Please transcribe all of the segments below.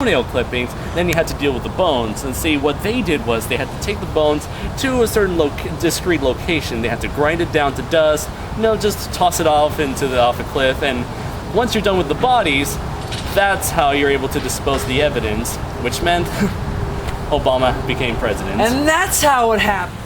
toenail clippings. Then you had to deal with the bones. And see, what they did was they had to take the bones to a certain discrete location. They had to grind it down to dust, just toss it off a cliff. And once you're done with the bodies, that's how you're able to dispose of the evidence, which meant Obama became president. And that's how it happened.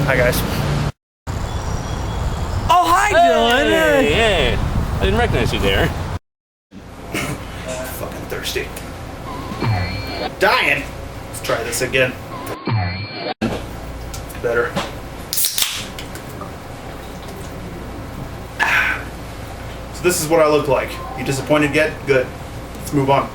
Hi guys. Oh, hi, Dylan. Hey. I didn't recognize you there. Fucking thirsty. Dying. Let's try this again. Better. So this is what I look like. You disappointed yet? Good. Let's move on.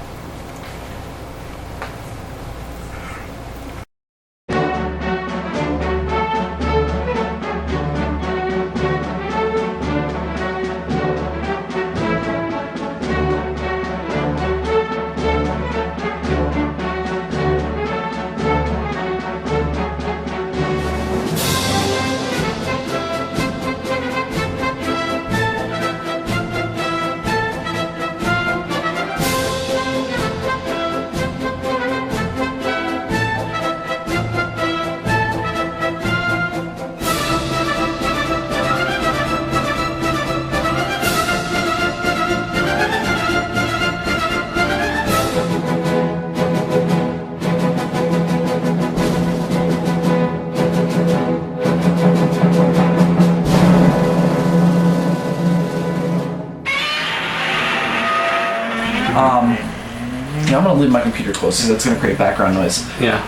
I'm gonna leave my computer closed because that's gonna create background noise. Yeah.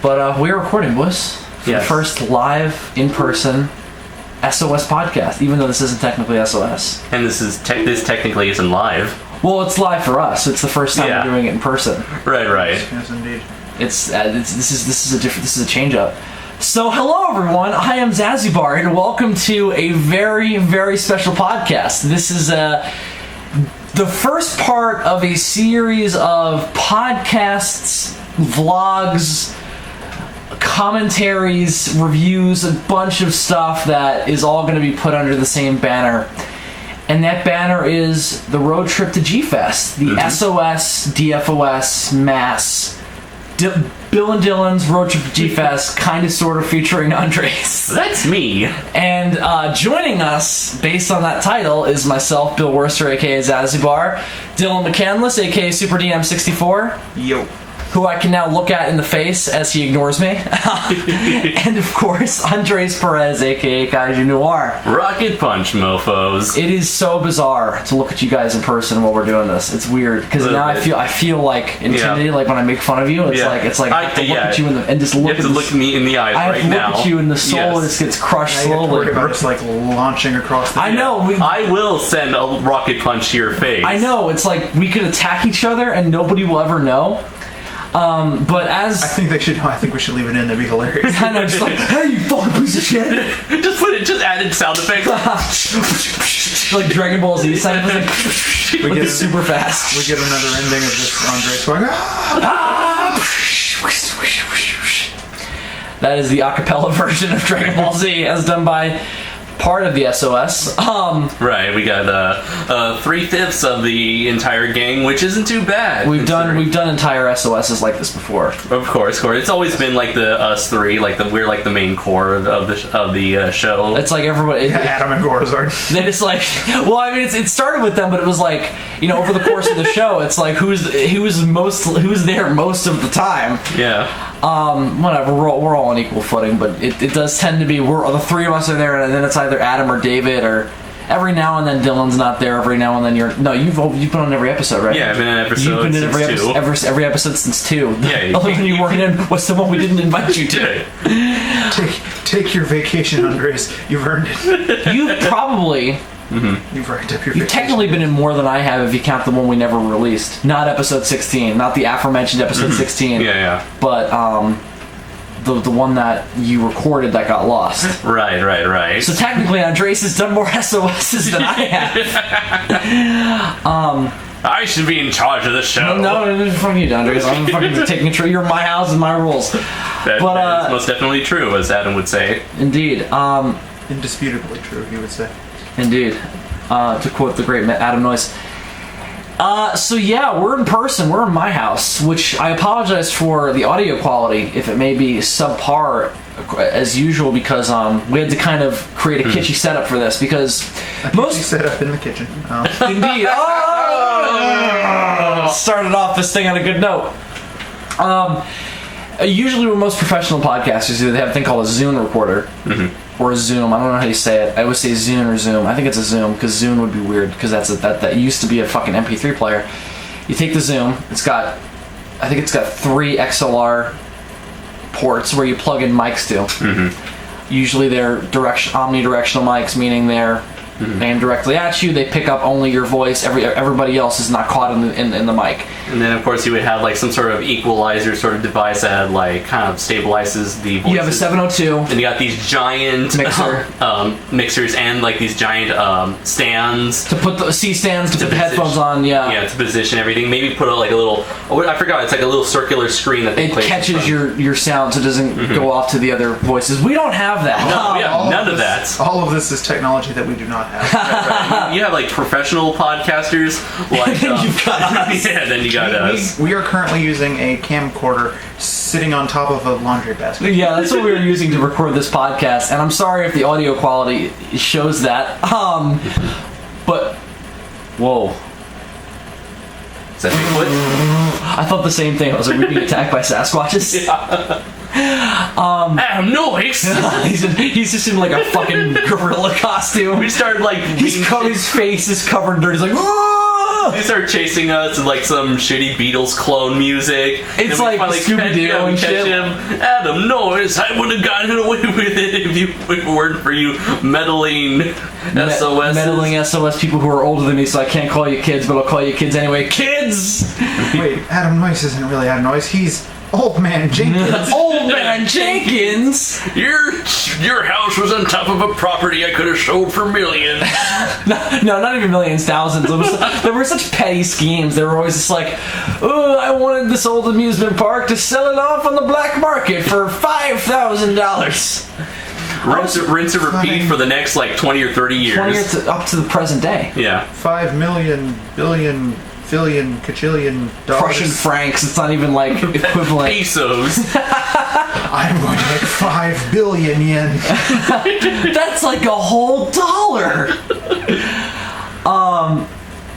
But we're recording, boys. For the first live, in-person SOS podcast, even though this isn't technically SOS. And this technically isn't live. Well, it's live for us. It's the first time we're doing it in person. Right. Yes, indeed. This is a change up. So, hello everyone. I am Zazubaar, and welcome to a very, very special podcast. This is the first part of a series of podcasts, vlogs, commentaries, reviews, a bunch of stuff that is all going to be put under the same banner. And that banner is the Road Trip to G-Fest, the SOS, DFOS, MASS, Bill and Dylan's Road Trip to G-Fest, kind of sort of featuring Andres. That's me. And joining us, based on that title, is myself, Bill Worcester, aka Zazubaar, Dylan McCandless, aka Super DM64. Yo. Who I can now look at in the face as he ignores me. And of course, Andres Perez, aka Kaiju Noir. Rocket punch, mofos. It is so bizarre to look at you guys in person while we're doing this. It's weird because now I feel like intimidated. Like when I make fun of you, it's like I have to look at you and just look. You have to look me in the eyes right now. I have to look at you, and the soul just gets crushed slowly. It's like launching across the. I know. I will send a rocket punch to your face. I know. It's like we could attack each other and nobody will ever know. But as I think we should leave it in. That'd be hilarious. I know, just like, hey, you fucking piece of shit. just added sound effects. Like Dragon Ball Z sound effects. We get super fast. We get another ending of just Andres going. That is the acapella version of Dragon Ball Z, as done by part of the SOS. Right, we got 3/5 of the entire gang, which isn't too bad. We've done entire SOSs like this before. Of course. It's always been like the us three, we're like the main core of the show. It's like everybody. Adam and Gorzard. They just like. Well, I mean, it started with them, but it was like over the course of the show, it's like who's there most of the time. Yeah. Whatever. We're all on equal footing, but it does tend to be the three of us are there, and then it's either Adam or David, or every now and then Dylan's not there. Every now and then you've been on every episode, right? Yeah, I've been in episodes. You've been in every episode since 2. Yeah. The only one you weren't in was the one we didn't invite you to. Take your vacation, Andres. You've earned it. You've probably You've racked up your You've technically been in more than I have if you count the one we never released. Not episode 16, not the aforementioned episode 16. Yeah. But the one that you recorded that got lost. Right. So technically, Andres has done more SOSs than I have. I should be in charge of the show. No, fuck you, Andres. I'm fucking taking control. You're my house and my rules. That is most definitely true, as Adam would say. Indeed. Indisputably true, he would say. Indeed. To quote the great Adam Noyce. So yeah, we're in person. We're in my house, which I apologize for the audio quality if it may be subpar as usual, because we had to kind of create a kitschy setup for this because Most setup in the kitchen. Indeed. Started off this thing on a good note. Usually what most professional podcasters do, they have a thing called a Zune recorder. Or a Zoom. I don't know how you say it. I always say Zune or Zoom. I think it's a Zoom because Zune would be weird because that used to be a fucking MP3 player. You take the Zoom. I think it's got 3 XLR ports where you plug in mics to. Usually they're omnidirectional mics, meaning they're aimed directly at you. They pick up only your voice. Everybody else is not caught in the mic. And then of course you would have like some sort of equalizer sort of device that like kind of stabilizes the voices. You have a 702. And you got these giant mixers and like these giant stands. To put the C-stands to put the headphones on, Yeah, to position everything. Maybe put like a little, I forgot, it's like a little circular screen that they it catches your sound so it doesn't go off to the other voices. We don't have that. No, we have none of that. All of this is technology that we do not have. Right. You have like professional podcasters, like you've got us. Yeah, then you got us. We are currently using a camcorder sitting on top of a laundry basket. Yeah, that's what we were using to record this podcast, and I'm sorry if the audio quality shows that. But whoa. Is that Bigfoot? I thought the same thing. I was like, we're being attacked by Sasquatches. Adam Noyce. he's just in like a fucking gorilla costume. We started like his face is covered in dirt. He's like, "Whoa!" They start chasing us with like some shitty Beatles clone music. It's like Scooby-Doo and shit. Adam Noyce, I would have gotten away with it if it weren't for you meddling SOS. Meddling SOS people who are older than me, so I can't call you kids, but I'll call you kids anyway. Kids! Wait, Adam Noyce isn't really Adam Noyce. He's Old Man Jenkins. Old Man Jenkins? Your house was on top of a property I could have sold for millions. No, not even millions, thousands. There were such petty schemes. They were always just like, oh, I wanted this old amusement park to sell it off on the black market for $5,000. Rinse and repeat for the next like 20 or 30 years. 20 years up to the present day. Yeah. 5 million, billion, billion, kajillion dollars. Prussian francs. It's not even like equivalent. Pesos. I'm going to make 5 billion yen. That's like a whole dollar.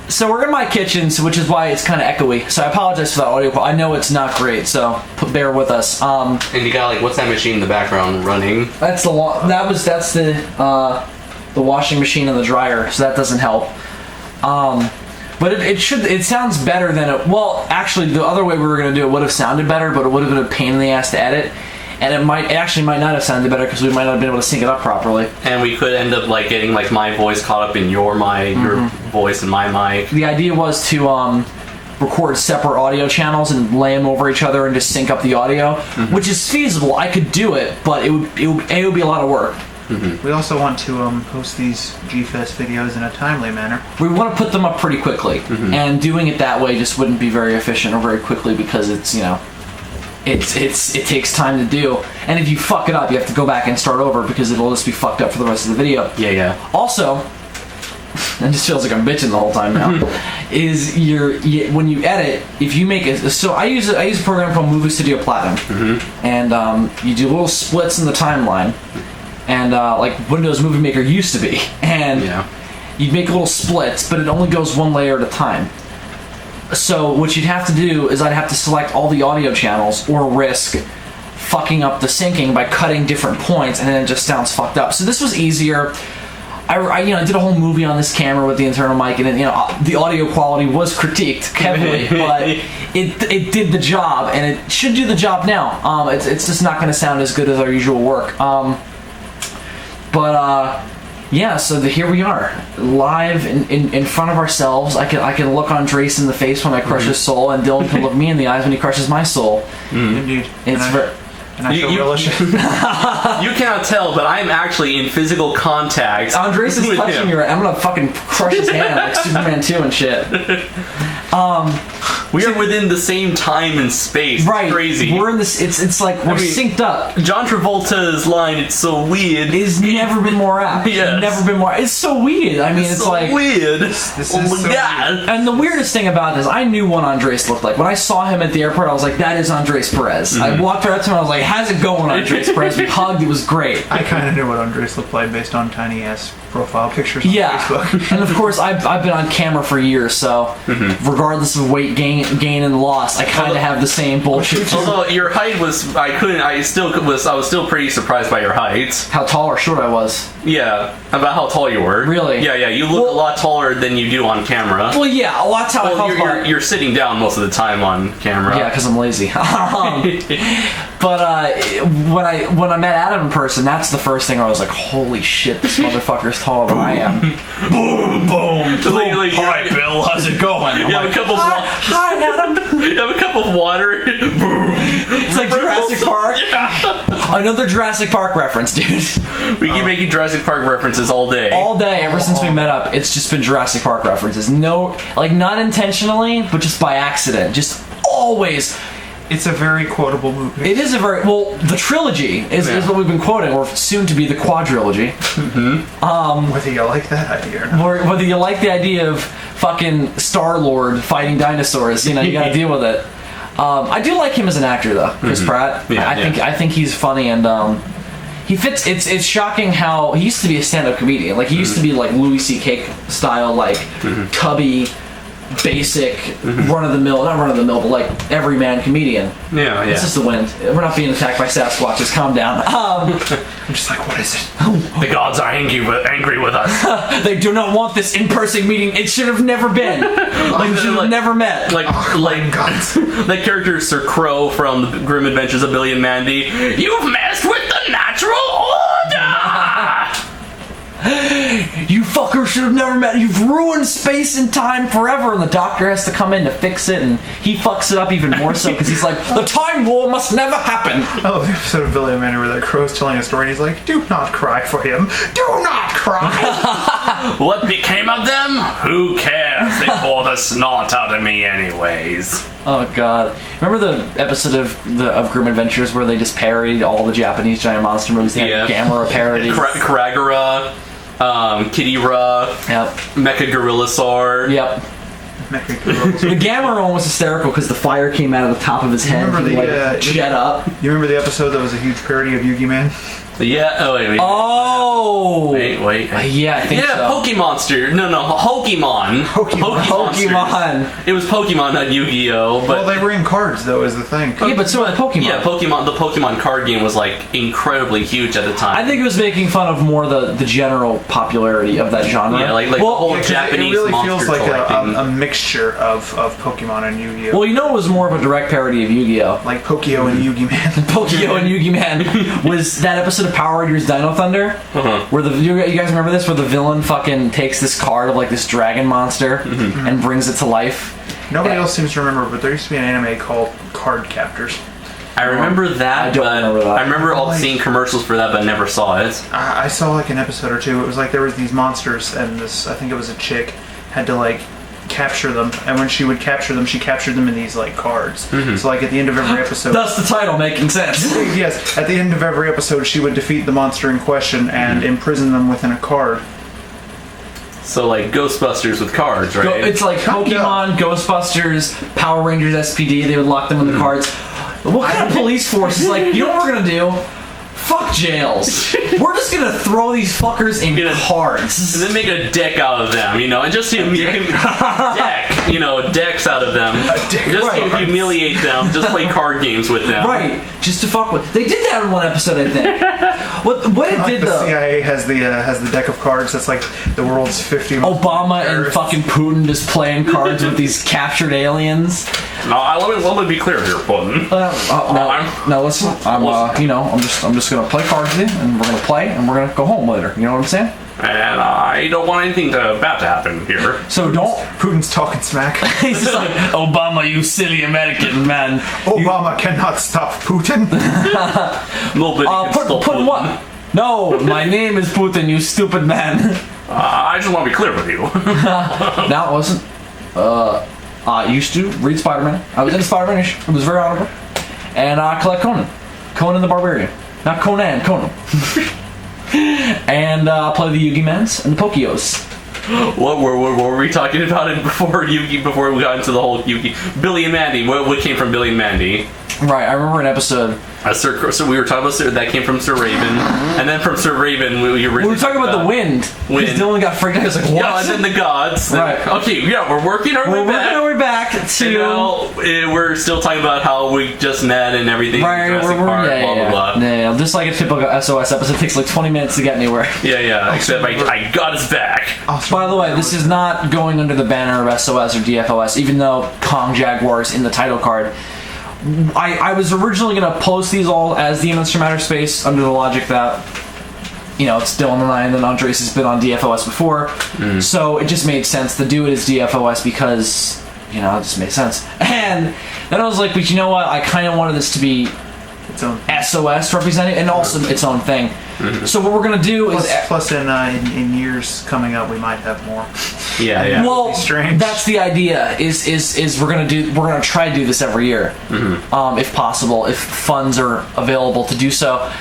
So we're in my kitchen, which is why it's kind of echoey. So I apologize for that audio. I know it's not great, so bear with us. And you got like, what's that machine in the background running? That's the washing machine and the dryer, so that doesn't help. But it sounds better than it. Well, actually, the other way we were gonna do it would have sounded better, but it would have been a pain in the ass to edit. And it might not have sounded better because we might not have been able to sync it up properly. And we could end up like getting like my voice caught up in your voice and my mic. The idea was to record separate audio channels and lay them over each other and just sync up the audio, which is feasible. I could do it, but it would be a lot of work. We also want to post these G-Fest videos in a timely manner. We want to put them up pretty quickly, and doing it that way just wouldn't be very efficient or very quickly because it's, it takes time to do, and if you fuck it up, you have to go back and start over because it'll just be fucked up for the rest of the video. Yeah. Also, it just feels like I'm bitching the whole time now. Is when you edit, if you make it, so I use a program called Movie Studio Platinum, and you do little splits in the timeline, and like Windows Movie Maker used to be, and you'd make little splits, but it only goes one layer at a time. So what you'd have to do is I'd have to select all the audio channels or risk fucking up the syncing by cutting different points, and then it just sounds fucked up. So this was easier. I did a whole movie on this camera with the internal mic, and the audio quality was critiqued heavily, but it did the job, and it should do the job now. It's just not going to sound as good as our usual work. Yeah, so here we are, live in front of ourselves. I can look Andres in the face when I crush his soul, and Dillion can look me in the eyes when he crushes my soul. Indeed. And I feel relish it. You cannot tell, but I'm actually in physical contact. Andres is touching me right. I'm gonna fucking crush his hand like Superman 2 and shit. We are within the same time and space. Right. It's crazy. We're in this. It's like we're synced up. John Travolta's line, "It's so weird," It's never been more apt. Yes. Never been more. It's so weird. I mean, it's so like weird. This Oh is my so god. And the weirdest thing about this, I knew what Andres looked like. When I saw him at the airport, I was like, that is Andres Perez. I walked right up to him, I was like, how's it going, Andres Perez? We hugged, it was great. I kind of knew what Andres looked like based on tiny ass profile pictures on Facebook. And of course, I've been on camera for years, so regardless of weight gain and loss, I kind of have the same bullshit. Although your height was, I was still pretty surprised by your height. How tall or short I was. Yeah, about how tall you were. Really? Yeah. You look a lot taller than you do on camera. Well, yeah, a lot's how I felt about it. You're sitting down most of the time on camera. Yeah, because I'm lazy. But when I met Adam in person, that's the first thing I was like, holy shit, this motherfucker's taller than I am. Boom, boom. Hi, Bill. How's it going? You have a cup of Hi, Adam. You have a cup of water. It's like Jurassic Park. Another Jurassic Park reference, dude. We keep making Jurassic Park references all day. All day, ever since we met up, it's just been Jurassic Park references. No, like not intentionally, but just by accident. Just always. It's a very quotable movie. It is a very well. The trilogy is what we've been quoting, or soon to be the quadrilogy. Whether you like that idea or not. Or whether you like the idea of fucking Star-Lord fighting dinosaurs, you gotta deal with it. I do like him as an actor, though, Chris Pratt. Yeah, I think he's funny and he fits. It's shocking how he used to be a stand-up comedian. Like he used to be like Louis C.K. style, like cubby, basic, run-of-the-mill, not run-of-the-mill, but like everyman comedian. Yeah. It's just the wind. We're not being attacked by Sasquatches. Calm down. I'm just like, what is it? The gods are angry with us. They do not want this in-person meeting. It should have never been. We should have never met. Like that character Sir Crow from the Grim Adventures of Billy and Mandy. You've messed with the natural order. You fucker should have never met. You've ruined space and time forever, and the doctor has to come in to fix it, and he fucks it up even more so because he's like, the time war must never happen. Oh, the episode of Billy and Mandy where that crow's telling a story and he's like, do not cry for him. Do not cry. What became of them? Who cares? They bore the snot out of me anyways. Oh god! Remember the episode of Grim Adventures where they just parodied all the Japanese giant monster movies? They had Gamera parodies. Kragara, Kidira, Yep. Mecha Gorillasaur. Yyep. The Gamera one was hysterical because the fire came out of the top of his head. Remember the jet up. You remember the episode that was a huge parody of Yugi Man? Yeah. Oh wait. Oh. Wait. Yeah, I think so. Yeah, Pokemonster. No, Pokemon. Pokemon. It was Pokemon, not Yu-Gi-Oh. But Well, they were in cards though, is the thing. Yeah, but so are the Pokemon. yeah, Pokemon. The Pokemon card game was like incredibly huge at the time. I think it was making fun of more the general popularity of that genre. Yeah, like the whole Japanese it really monster feels like collecting. a mixture of Pokemon and Yu-Gi-Oh. Well, it was more of a direct parody of Yu-Gi-Oh. Like Pokio and Yugi Man. Pokio and Yugi Man was that episode of Power Rangers Dino Thunder, where you guys remember this, where the villain fucking takes this card of like this dragon monster and brings it to life. Nobody else seems to remember, but there used to be an anime called Card Captors. I remember that. I don't remember that. I remember seeing commercials for that, but never saw it. I saw like an episode or two. It was like there was these monsters, and this, I think it was a chick, had to like capture them, and when she would capture them, she captured them in these like cards. So like at the end of every episode, That's the title making sense. yes, at the end of every episode, she would defeat the monster in question and imprison them within a card. So like Ghostbusters with cards, right? It's like Pokemon, Ghostbusters, Power Rangers, SPD. They would lock them in the cards. What kind of police force is like? You know what we're gonna do? Fuck jails. We're just gonna throw these fuckers in cards. And then make a deck out of them, and just decks out of them. Just to humiliate them, just play card games with them. Right, just to fuck with. They did that in one episode, I think. What it did The though? CIA has the deck of cards that's like the world's 50 most Obama and terrorists. fucking Putin just playing cards with these captured aliens. Let me be clear here, Puddin'. No, listen. I'm just gonna play cards with you, and we're gonna play, and we're gonna go home later. You know what I'm saying? And I don't want anything bad to happen here. So don't. Putin's talking smack. He's just like, Obama, you silly American man. Obama cannot stop Putin. Nobody can stop Putin what? No, my name is Putin, you stupid man. I just want to be clear with you. Now, listen. I used to read Spider-Man. I was into Spider-Man-ish. It was very honorable. And I collect Conan. Conan the Barbarian. Not Conan, Conan. And play the Yugi-Mans and the Pokios. What were we talking about it before Yugi? Before we got into the whole Yugi, Billy and Mandy. What came from Billy and Mandy? Right, I remember an episode. So we were talking about that came from Sir Raven, and then from Sir Raven we were talking about the wind. Because Dylan got freaked out. He was like, "What?" Yeah, and then the gods. Right. Okay. Yeah, we're working our way back to. And now, we're still talking about how we just met and everything. Right. Yeah. Just like a typical SOS episode, it takes like 20 minutes to get anywhere. Yeah. Except I got his back. By the way, this is not going under the banner of SOS or DFOS, even though Kong Jaguar's in the title card. I was originally going to post these all as Demons from Outer Space under the logic that, it's Dylan and I, and then Andres has been on DFOS before. So it just made sense to do it as DFOS because, it just made sense. And then I was like, but you know what? I kind of wanted this to be its own SOS representing and also its own thing. So what we're going to do is... Plus in years coming up, we might have more. Yeah. Well, strange. That's the idea. Is we're gonna try to do this every year, if possible, if funds are available to do so,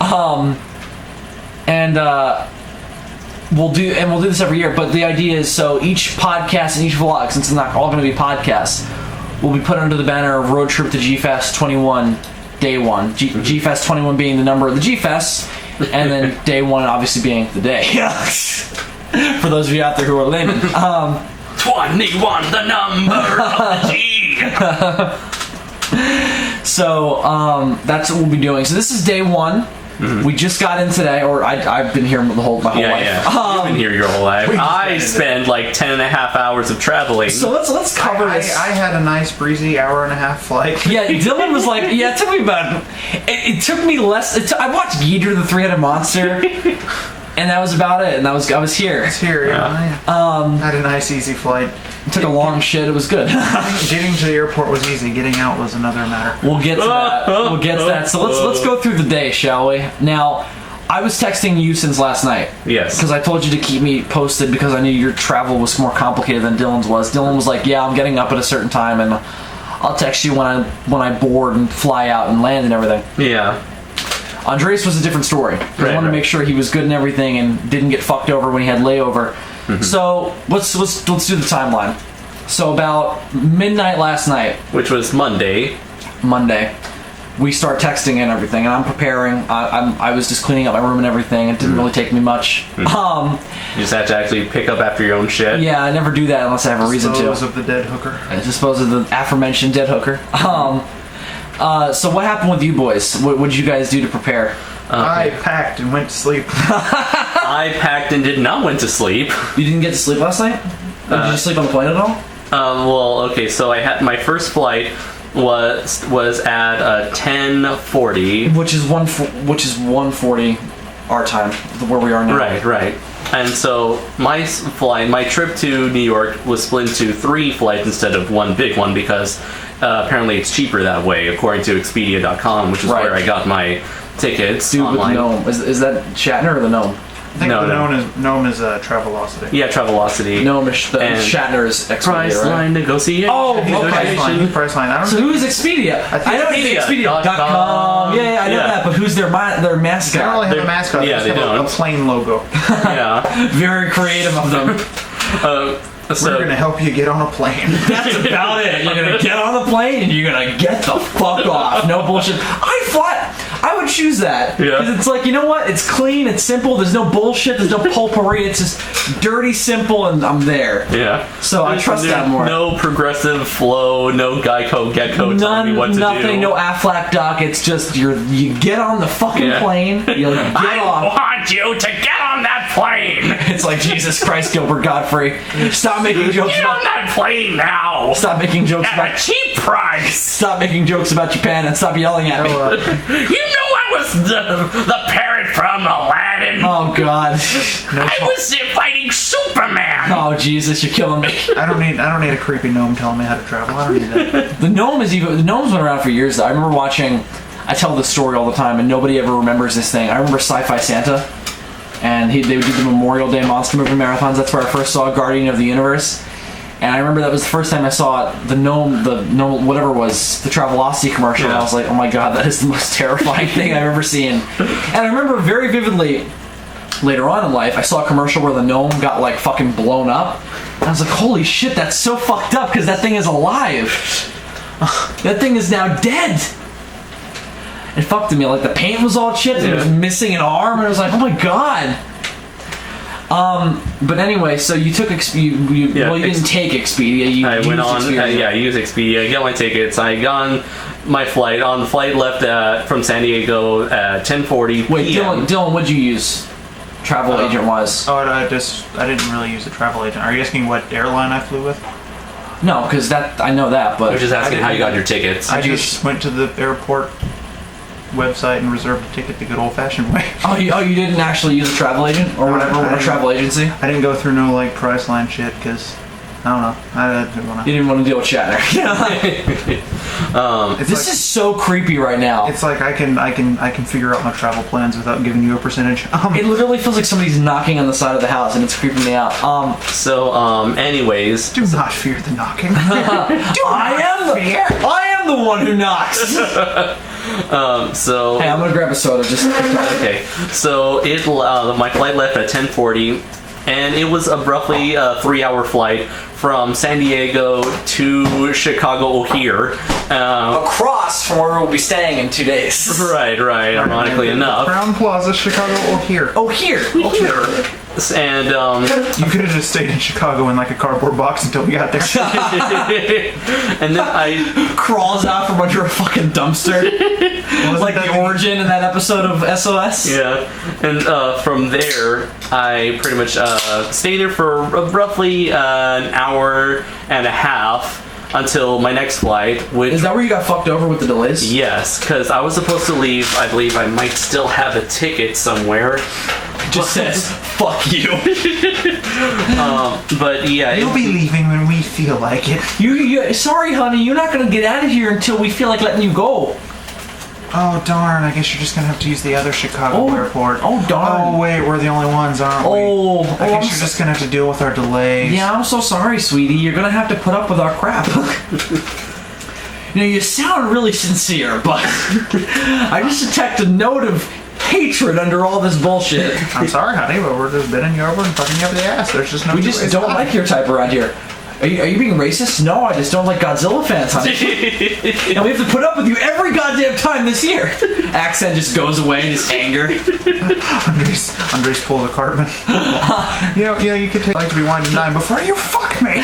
and we'll do this every year. But the idea is so each podcast and each vlog, since it's not all going to be podcasts, will be put under the banner of Roadtrip to G-Fest 21 Day 1. G-Fest 21 being the number of the G-Fest, and then Day 1 obviously being the day. For those of you out there who are laymen. 21, the number of the G. So that's what we'll be doing. So this is day 1. We just got in today, or I've been here my whole life. Yeah. You've been here your whole life. I spent like 10 and a half hours of traveling. So let's cover this. I had a nice breezy hour-and-a-half flight. Yeah, Dylan was like, it took me about... It took me less... I watched Geeter the Three-Headed Monster... And that was about it, and I was here. It's here, yeah. Had a nice, easy flight. Took a long shit, it was good. Getting to the airport was easy, getting out was another matter. We'll get to that. So let's go through the day, shall we? Now, I was texting you since last night. Yes. Because I told you to keep me posted because I knew your travel was more complicated than Dylan's was. Dylan was like, yeah, I'm getting up at a certain time, and I'll text you when I board and fly out and land and everything. Yeah. Andres was a different story. I wanted to make sure he was good and everything and didn't get fucked over when he had layover. So let's do the timeline. So about midnight last night, which was Monday, we start texting and everything, and I'm preparing. I was just cleaning up my room and everything. It didn't really take me much. You just have to actually pick up after your own shit. Yeah, I never do that unless I have a reason to. Dispose of the dead hooker. Dispose of the aforementioned dead hooker. So what happened with you boys? What did you guys do to prepare? I packed and went to sleep. I packed and did not went to sleep. You didn't get to sleep last night? Did you sleep on the plane at all? Well, okay. So I had my first flight was at 10:40, which is 1:40 our time, where we are now. Right. And so my trip to New York was split into 3 flights instead of one big one because apparently it's cheaper that way, according to Expedia.com, which is where I got my tickets. Dude, online. With Gnome. Is that Shatner or the Gnome? I think Gnome is Travelocity. Yeah, Travelocity. Gnome is Shatner is Expedia, Priceline right? Negotiation. Oh, okay. Priceline. So who's Expedia? I know Expedia.com. Yeah, I know that, but who's their mascot? They don't really have a mascot. Yeah, they have a plane logo. Yeah. Very creative of them. We're going to help you get on a plane. That's about it. You're going to get on the plane and you're going to get the fuck off. No bullshit. I would choose that. Because it's like, you know what? It's clean, it's simple, there's no bullshit, there's no potpourri, it's just dirty, simple, and I'm there. Yeah. So I trust that more. No progressive flow, no Geico Gecko telling me what to do. Nothing, no Aflac Doc, it's just you get on the fucking plane, you get off. I want you to get on that plane! It's like, Jesus Christ, Gilbert Godfrey. Stop making jokes You're about... not playing now. Stop making jokes At about... a cheap price. Stop making jokes about Japan and stop yelling at me. You know I was the parrot from Aladdin. Oh, God. I was there fighting Superman. Oh, Jesus, you're killing me. I don't need a creepy gnome telling me how to travel. I don't need that. The gnome's been around for years, though. I remember watching... I tell this story all the time, and nobody ever remembers this thing. I remember Sci-Fi Santa, and they would do the Memorial Day Monster Movie marathons. That's where I first saw Guardian of the Universe. And I remember that was the first time I saw the gnome, whatever it was, the Travelocity commercial. And I was like, oh my God, that is the most terrifying thing I've ever seen. And I remember very vividly, later on in life, I saw a commercial where the gnome got like fucking blown up. And I was like, holy shit, that's so fucked up because that thing is alive. That thing is now dead. It fucked me. Like the paint was all chipped. It was missing an arm, and I was like, "Oh my God." But anyway, so you took Expedia. Well, you didn't take Expedia. I went on. Expedia. I used Expedia. Got my tickets. I got on my flight. On the flight left from San Diego at 10:40 p.m. Wait, Dylan, what'd you use, travel agent wise? Oh, I didn't really use a travel agent. Are you asking what airline I flew with? No, because that I know that, but I was just asking how you got your tickets. I just went to the airport website and reserved a ticket the good old-fashioned way. Oh, you didn't actually use a travel agent or whatever, a travel agency? I didn't go through no like Priceline shit because I don't know. I didn't want to. You didn't want to deal with Shatner. This is so creepy right now. It's like I can figure out my travel plans without giving you a percentage. It literally feels like somebody's knocking on the side of the house, and it's creeping me out. Anyways, do not fear the knocking. I am the one who knocks. Hey, I'm gonna grab a soda. Just okay. So my flight left at 10:40, and it was a roughly 3-hour flight from San Diego to Chicago O'Hare. Across from where we'll be staying in 2 days. Right. Ironically enough. Crown Plaza, Chicago O'Hare. O'Hare. And you could have just stayed in Chicago in like a cardboard box until we got there. And then I crawls out from under a fucking dumpster. Like the origin in that episode of SOS. Yeah. And from there, I pretty much stayed there for roughly an hour and a half until my next flight. Which is that where you got fucked over with the delays? Yes, because I was supposed to leave. I believe I might still have a ticket somewhere. Just says fuck you. But yeah, you'll be leaving when we feel like it. You sorry, honey, you're not gonna get out of here until we feel like letting you go. Oh darn! I guess you're just gonna have to use the other Chicago airport. Oh darn! Oh wait, we're the only ones, aren't we? I guess you're just gonna have to deal with our delays. Yeah, I'm so sorry, sweetie. You're gonna have to put up with our crap. You sound really sincere, but I just detect a note of hatred under all this bullshit. I'm sorry, honey, but we're just bending you over and fucking you up the ass. There's just no. We just don't like your type around here. Are you being racist? No, I just don't like Godzilla fans, honey. And we have to put up with you every goddamn time this year. Accent just goes away in his anger. Andres pulled a Cartman. You could take like to be wine to 9 before you fuck me.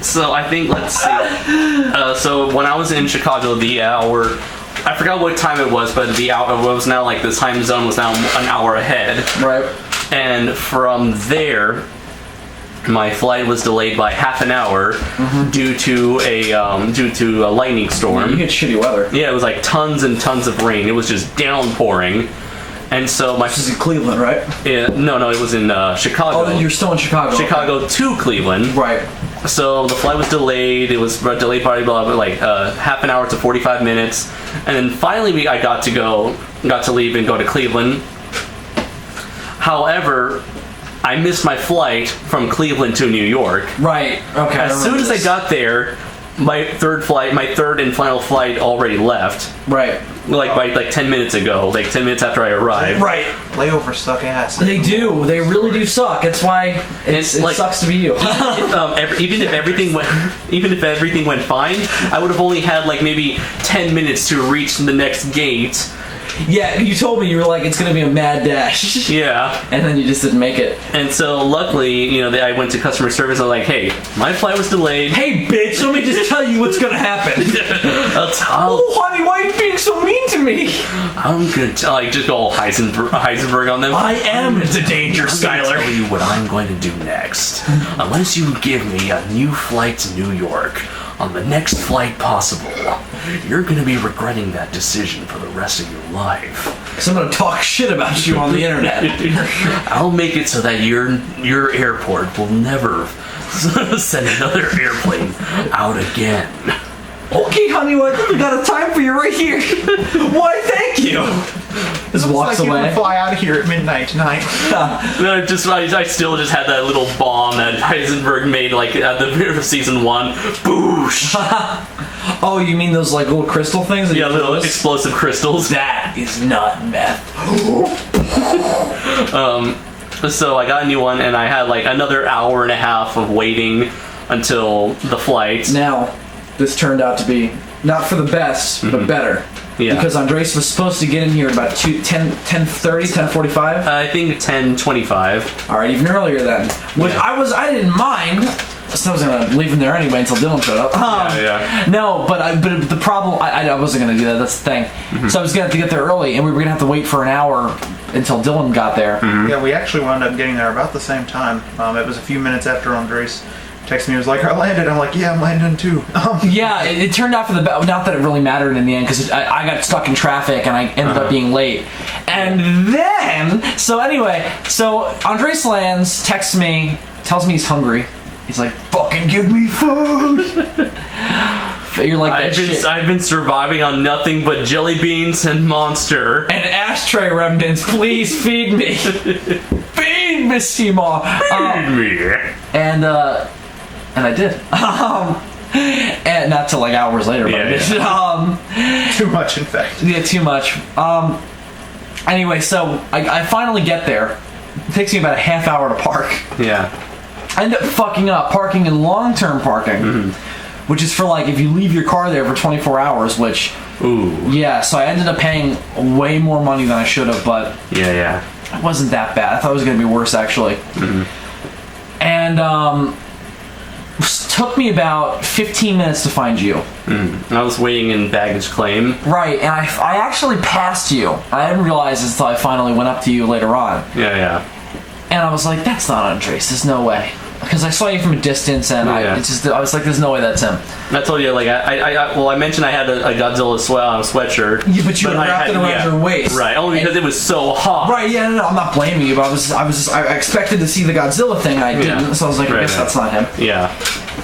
So I think, let's see. So when I was in Chicago, the hour, I forgot what time it was, but the hour was now like the time zone was now an hour ahead. Right. And from there, my flight was delayed by half an hour due to a lightning storm. You get shitty weather. Yeah, it was like tons and tons of rain. It was just downpouring. And so This is in Cleveland, right? Yeah, no, it was in Chicago. Oh, you're still in Chicago. Chicago to Cleveland. Right. So the flight was delayed. It was delayed by like half an hour to 45 minutes, and then finally I got to leave and go to Cleveland. However, I missed my flight from Cleveland to New York. Right. Okay. As soon as I got there, my third and final flight already left. Right. Like 10 minutes ago, like 10 minutes after I arrived. Right. Layovers suck ass. They do. They really do suck. That's why it sucks to be you. Even if everything went fine, I would have only had like maybe 10 minutes to reach the next gate. Yeah, you told me you were like, it's gonna be a mad dash. Yeah. And then you just didn't make it. And so luckily, I went to customer service. I'm like, hey, my flight was delayed. Hey, bitch, let me just tell you what's gonna happen. Oh, honey, why are you being so mean to me? I'm gonna just go all Heisenberg on them. I am the danger, I'm gonna Skylar. tell you what I'm going to do next. Unless you give me a new flight to New York on the next flight possible, you're gonna be regretting that decision for the rest of your life. Because I'm gonna talk shit about you on the internet. I'll make it so that your airport will never send another airplane out again. Okay, honey, well, I think we got a time for you right here. Why, thank you. Just walks like away. You would fly out of here at midnight tonight. I still just had that little bomb that Heisenberg made at the beginning of season 1. Boosh! Oh, you mean those little crystal things? Yeah, little explosive crystals. That is not meth. So I got a new one, and I had another hour and a half of waiting until the flight. Now, this turned out to be not for the best, but better. Yeah. Because Andres was supposed to get in here at about 10:30, 10:45. I think 10:25. All right, even earlier then. Which Yeah. I didn't mind. So I was gonna leave him there anyway until Dillion showed up. Yeah. No, but the problem, I wasn't gonna do that. That's the thing. So I was gonna have to get there early, and we were gonna have to wait for an hour until Dillion got there. Yeah, we actually wound up getting there about the same time. It was a few minutes after Andres texted me. He was like, I landed. I'm like, yeah, I'm landing too. Yeah, it turned out for the best. Not that it really mattered in the end, because I got stuck in traffic and I ended up being late. And then, so Andres lands, texts me, tells me he's hungry. He's like, fucking give me food. You're like, I've been surviving on nothing but jelly beans and Monster. And ashtray remnants, please feed me. Feed me, Seymour. Feed me. And I did. And not till hours later, but I did. Too much, in fact. Yeah, too much. Anyway, so I finally get there. It takes me about a half hour to park. Yeah. I end up fucking up parking in long-term parking, which is for if you leave your car there for 24 hours, which... Ooh. Yeah, so I ended up paying way more money than I should have, but... Yeah. It wasn't that bad. I thought it was going to be worse, actually. And, took me about 15 minutes to find you. I was waiting in baggage claim. Right, and I actually passed you. I didn't realize this until I finally went up to you later on. Yeah. And I was like, that's not Andres. There's no way. Because I saw you from a distance, and I was like, there's no way that's him. I told you, I mentioned I had a Godzilla sweatshirt. Yeah, but you wrapped it around your waist. Right, only because it was so hot. Right, yeah, no, I'm not blaming you, but I expected to see the Godzilla thing, and I didn't, so I was like, I guess that's not him. Yeah.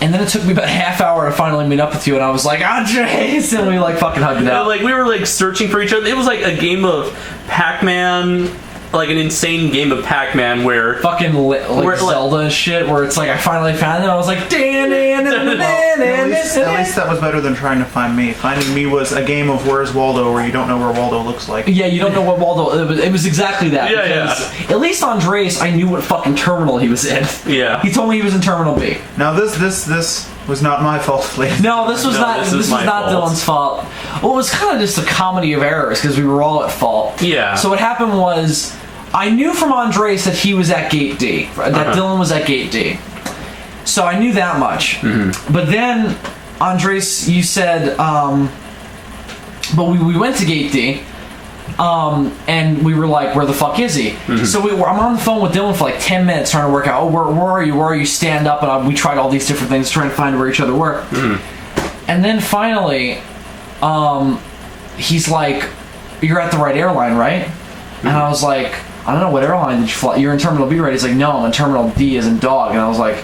And then it took me about a half hour to finally meet up with you, and I was like, Andres! And we fucking hugged it out. We were searching for each other. It was like a game of Pac-Man, an insane game of Pac-Man where... Fucking Zelda shit, where it's I finally found it, and I was like, At least that was better than trying to find me. Finding me was a game of Where's Waldo, where you don't know where Waldo looks like. Yeah, you don't know what Waldo... It was exactly that. Yeah. At least Andres, I knew what fucking terminal he was in. Yeah. He told me he was in Terminal B. Now this was not my fault, please. No, this was not Dylan's fault. Well, it was kind of just a comedy of errors, because we were all at fault. Yeah. So what happened was... I knew from Andres that he was at Gate D, that Dillion was at Gate D. So I knew that much. But then, Andres, you said, but we went to Gate D, and we were like, where the fuck is he? So I'm on the phone with Dillion for 10 minutes trying to work out, where are you? Where are you? Stand up. And we tried all these different things trying to find where each other were. And then finally, he's like, you're at the right airline, right? And I was like... I don't know, what airline did you fly? You're in Terminal B, right? He's like, no, I'm in Terminal D as in dog. And I was like,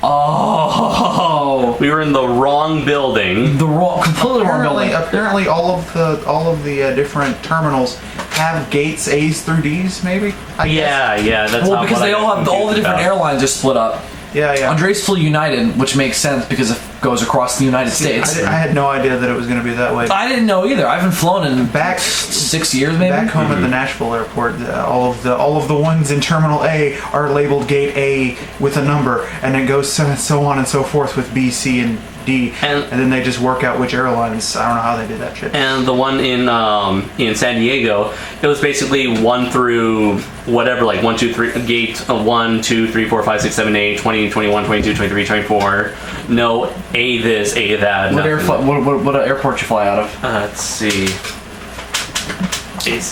oh. We were in the wrong building. Completely wrong building. Apparently all of the different terminals have gates A's through D's, maybe? Yeah, that's because they all have, all the different airlines are split up. Yeah. Andres flew United, which makes sense because it goes across the United States. I had no idea that it was going to be that way. I didn't know either. I haven't flown in 6 years, maybe. Back home at the Nashville airport, all of the ones in Terminal A are labeled Gate A with a number, and it goes so on and so forth with B, C, and D, and then they just work out which airlines. I don't know how they did that shit. And the one in San Diego, it was basically 1 through whatever, like 1, 2, 3, gate 1, 2, 3, 4, 5, 6, 7, 8, 20, 21, 22, 23, 24. No A this, A that. What airport you fly out of? Let's see.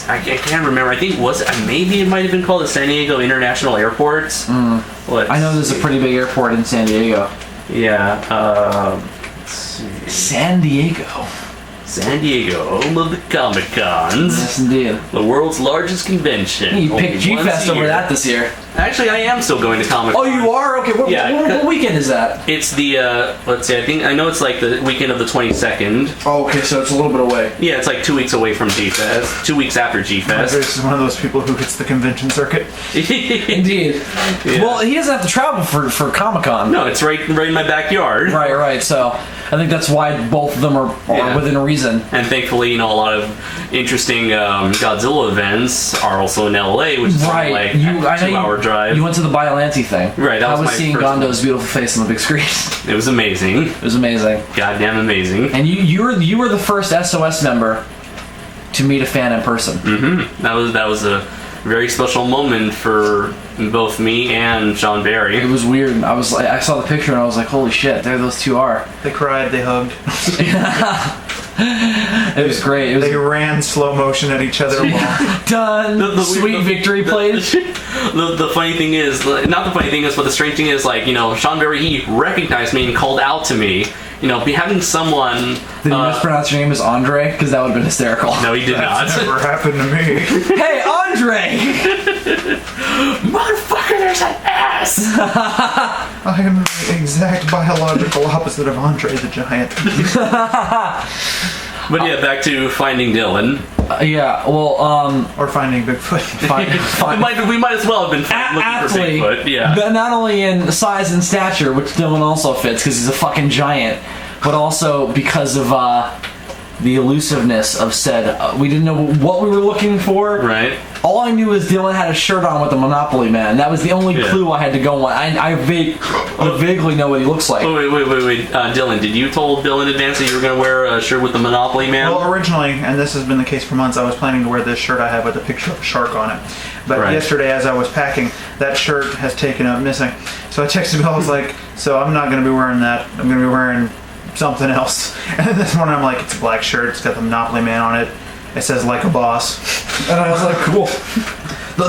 I can't remember. I think maybe it might have been called the San Diego International Airport. I know there's a pretty big airport in San Diego. Yeah. Let's see. San Diego, home of the Comic Cons. Yes, indeed. The world's largest convention. You picked G-Fest over that this year. Actually, I am still going to Comic Con. Oh, you are? Okay. What weekend is that? It's the let's see. I know it's like the weekend of the 22nd. Oh, okay. So it's a little bit away. Yeah, it's like 2 weeks away from G-Fest. 2 weeks after G-Fest. This is one of those people who hits the convention circuit. Indeed. Yeah. Well, he doesn't have to travel for Comic Con. No, it's right in my backyard. Right. So I think that's why both of them are within reason. And thankfully, a lot of interesting Godzilla events are also in LA, which is like a 2-hour drive. You went to the Biollante thing. Right, that I was was my seeing first Gondo's one. beautiful face on the big screen. It was amazing. It was amazing. Goddamn amazing. And you were the first SOS member to meet a fan in person. Mm-hmm. That was a very special moment for both me and Sean Barry. It was weird. I saw the picture and I was like, holy shit, there those two are. They cried, they hugged. It was great. They ran slow motion at each other. Done. The sweet victory played. The funny thing is, not the funny thing is, but the strange thing is, Sean Barry, he recognized me and called out to me. Having someone... Did he mispronounce your name as Andre? Because that would have been hysterical. No, he did not. That's never happened to me. Hey, Andre! Motherfucker, there's an S! I am the exact biological opposite of Andre the Giant. But yeah, back to Finding Dylan. Or Finding Bigfoot. We might as well have been looking for Bigfoot. Yeah. Not only in size and stature, which Dylan also fits because he's a fucking giant, but also because of the elusiveness of said. We didn't know what we were looking for. Right. All I knew is Dylan had a shirt on with the Monopoly Man. That was the only clue I had to go on. I vaguely know what he looks like. Wait. Dylan, did you told Bill in advance that you were going to wear a shirt with the Monopoly Man? Well, originally, and this has been the case for months, I was planning to wear this shirt I have with a picture of a shark on it. But yesterday, as I was packing, that shirt has taken up missing. So I texted Bill, I was like, so I'm not going to be wearing that. I'm going to be wearing something else. And this morning, I'm like, it's a black shirt. It's got the Monopoly Man on it. It says like a boss. And I was like, cool.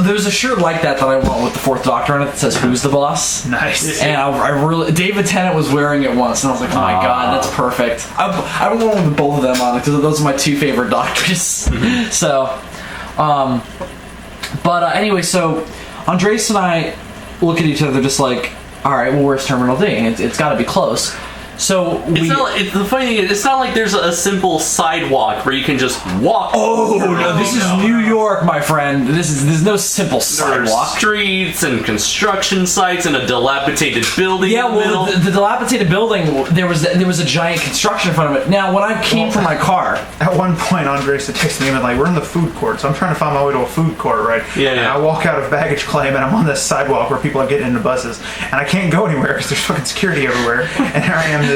There's a shirt like that I want with the Fourth Doctor on it that says "Who's the Boss?" Nice. And I really, David Tennant was wearing it once, and I was like, "Oh my god, that's perfect." I would want one with both of them on it because those are my two favorite Doctors. Mm-hmm. So, anyway, so Andres and I look at each other just like, "All right, well, where's Terminal D? It's got to be close." So the funny thing is, it's not like there's a simple sidewalk where you can just walk. Oh no, this is New York, my friend. There's no simple sidewalk. There's streets and construction sites and a dilapidated building. Yeah, in the middle. the dilapidated building. There was a giant construction in front of it. Now, when I came from my car, at one point, Andres had texted me and like, we're in the food court, so I'm trying to find my way to a food court, right? Yeah. And I walk out of baggage claim and I'm on this sidewalk where people are getting into buses, and I can't go anywhere because there's fucking security everywhere. And here I am, and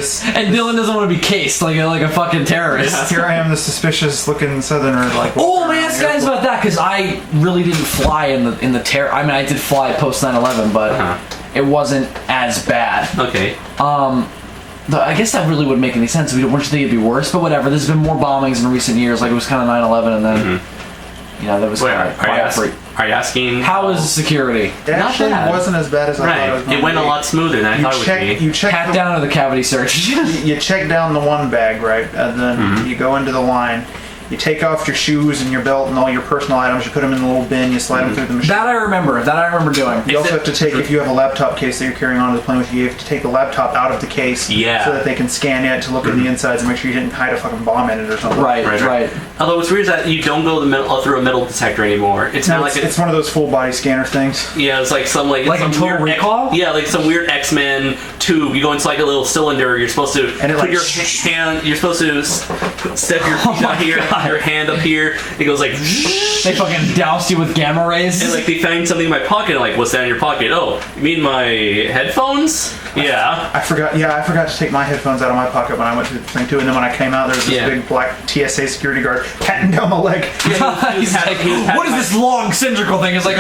Dylan doesn't want to be cased like a fucking terrorist. Yeah. Here I am, the suspicious-looking Southerner, like. Oh man, ask guys about that because I really didn't fly in the terror. I mean, I did fly post 9/11, but it wasn't as bad. Okay. I guess that really wouldn't make any sense. We don't think it'd be worse, but whatever. There's been more bombings in recent years. Like it was kind of 9/11, and then there was Are you asking how was the security? It actually wasn't as bad as I thought it was going to be. It went a lot smoother than I thought it would be. You check Pat down to the cavity search. You check down the one bag, right? And then you go into the line. You take off your shoes and your belt and all your personal items. You put them in the little bin. You slide them through the machine. That I remember doing. You also have to take, if you have a laptop case that you're carrying onto the plane with you, you have to take the laptop out of the case so that they can scan it to look at the insides and make sure you didn't hide a fucking bomb in it or something. Right. Although what's weird is that you don't go through a metal detector anymore. It's not like it's one of those full body scanner things. Yeah, it's like some like some Total Recall. Yeah, like some weird X-Men tube. You go into like a little cylinder. You're supposed to put your hand. You're supposed to step your feet out here. your hand up here. It goes like. They fucking doused you with gamma rays. And like they find something in my pocket. I'm like, what's that in your pocket? Oh, you mean my headphones? Yeah. I forgot to take my headphones out of my pocket when I went to the thing too. And then when I came out, there was this big black TSA security guard patting down my leg. What is this long cylindrical thing? It's like,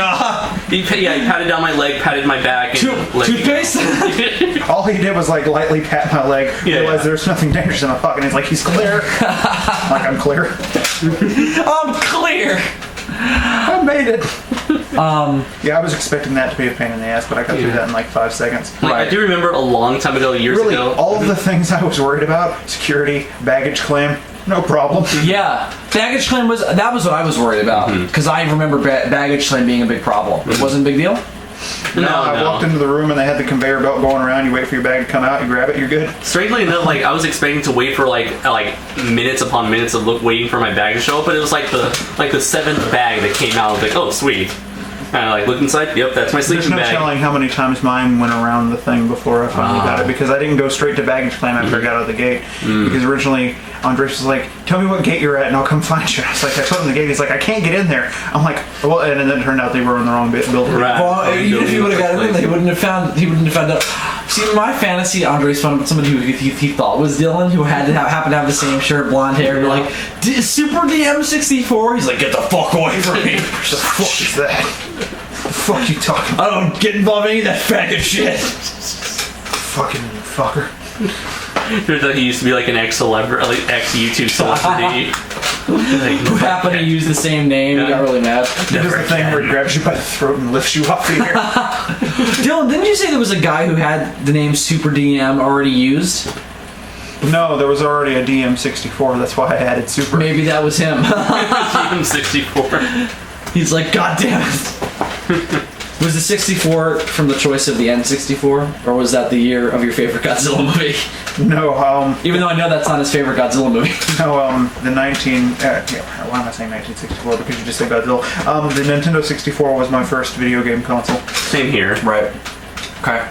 He patted down my leg, patted my back, and toothpaste. All he did was like lightly pat my leg. Realized there's nothing dangerous in my pocket. And he's like, he's clear. I'm like, I'm clear. I'm clear. I made it. I was expecting that to be a pain in the ass, but I got through that in like 5 seconds. I do remember a long time ago, years ago. All of the things I was worried about, security, baggage claim, no problem. Yeah, baggage claim was what I was worried about, because I remember baggage claim being a big problem. It wasn't a big deal. I walked into the room and they had the conveyor belt going around. You wait for your bag to come out, you grab it, you're good. Strangely enough, like I was expecting to wait for like minutes upon minutes of waiting for my bag to show up, but it was like the 7th bag that came out. I was like, oh sweet. And I looked inside. Yep, that's my sleeping bag. There's no telling how many times mine went around the thing before I finally got it, because I didn't go straight to baggage claim after I got out of the gate. Because originally Andres was like, "Tell me what gate you're at, and I'll come find you." I was like, I told him the gate. He's like, "I can't get in there." I'm like, "Well," and then it turned out they were in the wrong building. Right. Well, even if he would have got in there, he wouldn't have found out. See, my fantasy, Andres found somebody who he thought was Dillion, who happened to have the same shirt, blonde hair. You're like, Super DM64. He's like, "Get the fuck away from me!" What the fuck is that? The fuck you talking about? I don't get involved in any of that faggot shit. Fucking fucker. Turns out he used to be like an ex-celebrity, like ex-YouTube celebrity. Who happened to use the same name. He got really mad. He does the thing where he grabs you by the throat and lifts you off the air. Dylan, didn't you say there was a guy who had the name Super DM already used? No, there was already a DM64. That's why I added Super. Maybe that was him. DM64. He's like, God damn it. Was the 64 from the choice of the N64, or was that the year of your favorite Godzilla movie? No, even though I know that's not his favorite Godzilla movie. No, the why am I saying 1964? Because you just said Godzilla. The Nintendo 64 was my first video game console. Same here. Right. Okay.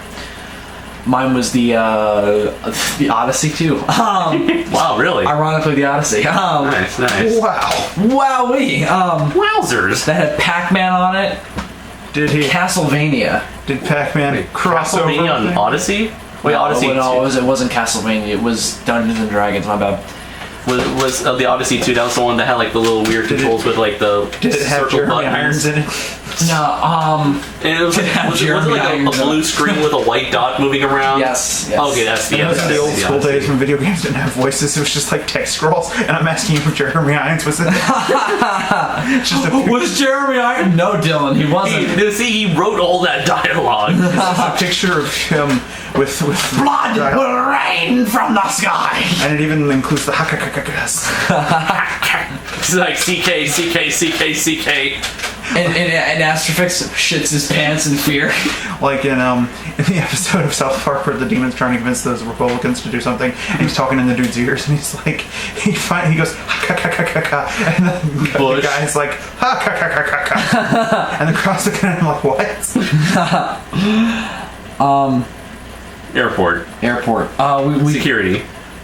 Mine was the Odyssey too. Wow, really? Ironically, the Odyssey. Nice. Wow. Wowee. Wowzers. That had Pac-Man on it. Did he? Castlevania. Did Pac-Man cross over? Castlevania on Odyssey? Wait, No, Odyssey 2. No, it wasn't Castlevania. It was Dungeons and Dragons. My bad. Was the Odyssey 2? That was the one that had like the little weird controls with like the Did it have circle Jeremy buttons. Irons in it? No, And it was like, was it like a blue screen with a white dot moving around? Yes. Okay, that's the Those are the old Odyssey. school days when video games didn't have voices. It was just like text scrolls. And I'm asking you if Jeremy Irons was in it. Just a Was Jeremy Irons? No, Dylan, he wasn't. He wrote all that dialogue. a picture of him with Blood will rain from the sky. and it even includes the hakakakakas. It's like CK. And Astrofix shits his pants in fear. Like in the episode of South Park where the demon's trying to convince those Republicans to do something, and he's talking in the dude's ears, and he's like, he goes hakakakaka, and then the guy's like hakakakaka, and the crowd's looking at him like, what? Airport. Security.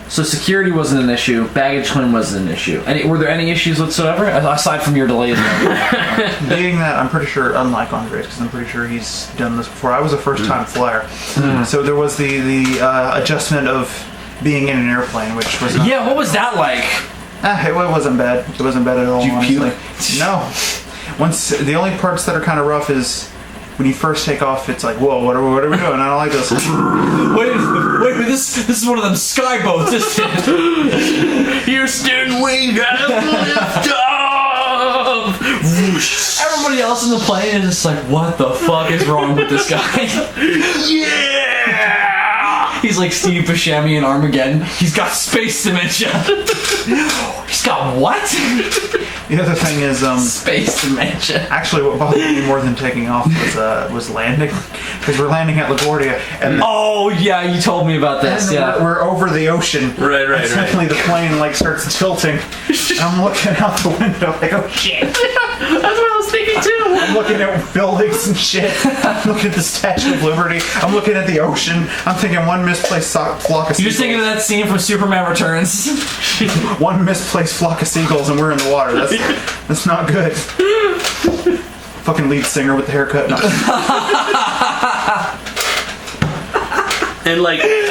So security wasn't an issue. Baggage claim wasn't an issue. Were there any issues whatsoever aside from your delays? Being that I'm pretty sure, unlike Andres, because I'm pretty sure he's done this before. I was a first-time flyer, so there was the adjustment of being in an airplane, which was not Yeah, what was that like? It wasn't bad. It wasn't bad at all. Did you honestly. No. Once the only parts that are kind of rough is when you first take off. It's like, whoa, what are we doing? I don't like this. Wait, this is one of them sky boats, isn't it? Houston, we gotta lift off. Everybody else in the plane is just like, what the fuck is wrong with this guy? Yeah. He's like Steve Buscemi in Armageddon. He's got space dementia. He's got what? The other thing is, space dementia. actually, what bothered me more than taking off was landing, because we're landing at LaGuardia, and Oh yeah, you told me about this. Yeah, we're over the ocean. Right. And suddenly the plane like starts tilting, and I'm looking out the window like, oh shit. That's what I was thinking too. I'm looking at buildings and shit. I'm looking at the Statue of Liberty. I'm looking at the ocean. I'm thinking one misplaced flock of seagulls. You're just thinking of that scene from Superman Returns. One misplaced flock of seagulls and we're in the water. That's not good. Fucking lead singer with the haircut. No. And like, it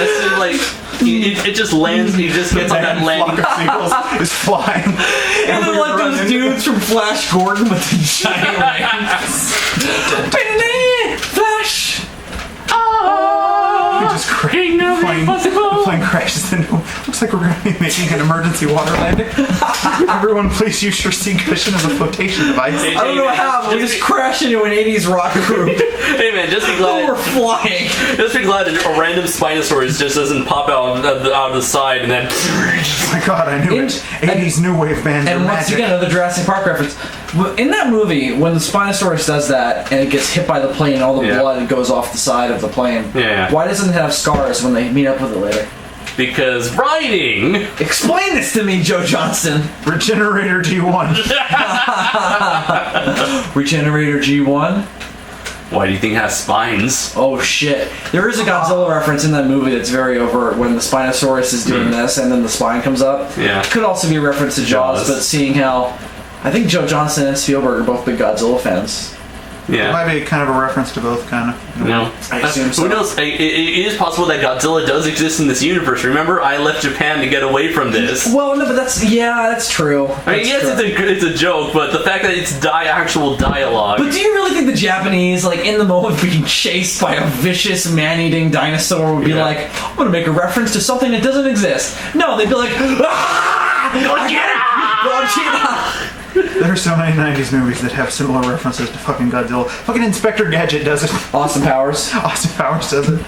just lands. He just gets on that landing. Flock of seagulls is flying. And then like those dudes from Flash Gordon with the giant wings. Flash! He just plane crashes into him. Looks like we're going to be making an emergency water landing. Everyone, please use your seat cushion as a flotation device. I don't know how, but we just crashed into an 80s rock group. Hey man, just be glad. We're flying. Just be glad a random Spinosaurus just doesn't pop out of the side and then. Oh my god, I knew it. 80s new wave bands And are once magic. again, another Jurassic Park reference. In that movie, when the Spinosaurus does that and it gets hit by the plane, all the blood goes off the side of the plane. Yeah. Why doesn't it have scars when they meet up with it later? Because riding. Explain this to me, Joe Johnston. Regenerator G1. Regenerator G1. Why do you think it has spines? Oh shit. There is a Godzilla reference in that movie that's very overt when the Spinosaurus is doing this and then the spine comes up. Yeah. Could also be a reference to Jaws, but seeing how I think Joe Johnston and Spielberg are both big Godzilla fans. Yeah. Might be kind of a reference to both, kind of. No. I assume so. Who knows? It is possible that Godzilla does exist in this universe. Remember, I left Japan to get away from this. Well, no, but that's true. I mean, yes, it's a joke, but the fact that it's actual dialogue. But do you really think the Japanese, like in the moment of being chased by a vicious man-eating dinosaur, would be like, I'm gonna make a reference to something that doesn't exist? No, they'd be like, Godzilla! There's so many 90s movies that have similar references to fucking Godzilla. Fucking Inspector Gadget does it. Austin Powers. Austin Powers does it.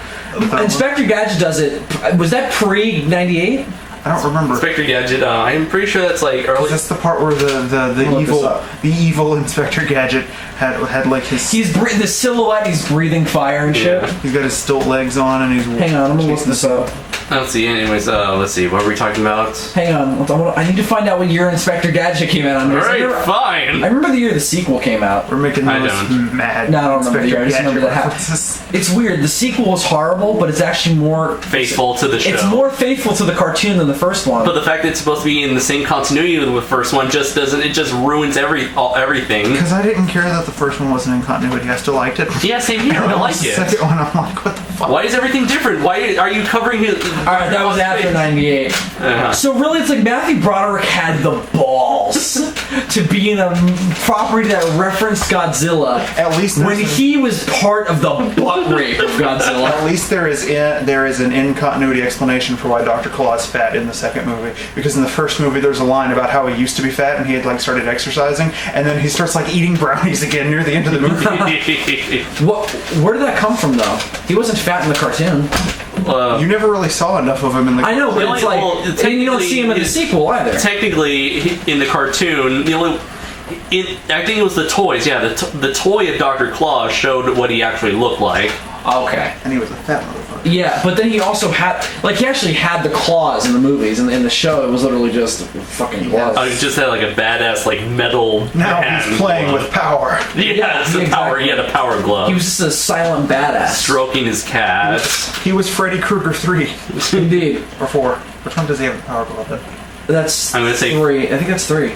Inspector Gadget does it. Was that pre-98? I don't remember. Inspector Gadget, I'm pretty sure that's like early. That's the part where the evil Inspector Gadget had like his. The silhouette. He's breathing fire and shit. He's got his stilt legs on and he's. Hang on, I'm gonna look this up. Let's see. Anyways, let's see. What were we talking about? Hang on, I need to find out what year Inspector Gadget came out on. All right, fine. I remember the year the sequel came out. We're making those mad. No, I don't remember the year. I just remember that references. It's weird. The sequel was horrible, but it's actually more faithful to the show. It's more faithful to the cartoon than the first one. But the fact that it's supposed to be in the same continuity with the first one just doesn't. It just ruins everything. Because I didn't care that the first one wasn't in continuity. I still liked it. Yeah, same here. I like it. The second one, I'm like, what the fuck? Why is everything different? Why are you covering his? All right, that was after '98. So really, it's like Matthew Broderick had the balls to be in a property that referenced Godzilla. At least when he was part of the butt rape of Godzilla. At least there is an in continuity explanation for why Dr. Claw is fat in the second movie. Because in the first movie, there's a line about how he used to be fat and he had like started exercising, and then he starts like eating brownies again near the end of the movie. Where did that come from, though? He wasn't fat in the cartoon. You never really saw enough of him in the. I know, but it's like and you don't see him in the sequel either. Technically, in the cartoon, I think it was the toys. Yeah, the toy of Dr. Claw showed what he actually looked like. Okay. And he was a fat motherfucker. Yeah, but then he also had, he actually had the claws in the movies, and in the show it was literally just fucking claws. He just had like a badass metal. Now he's playing with power. Yeah, it's the power. He had a power glove. He was just a silent badass. Stroking his cat. He was Freddy Krueger 3. Indeed. Or 4. Which one does he have the power glove in? That's I'm gonna say 3. I think that's 3.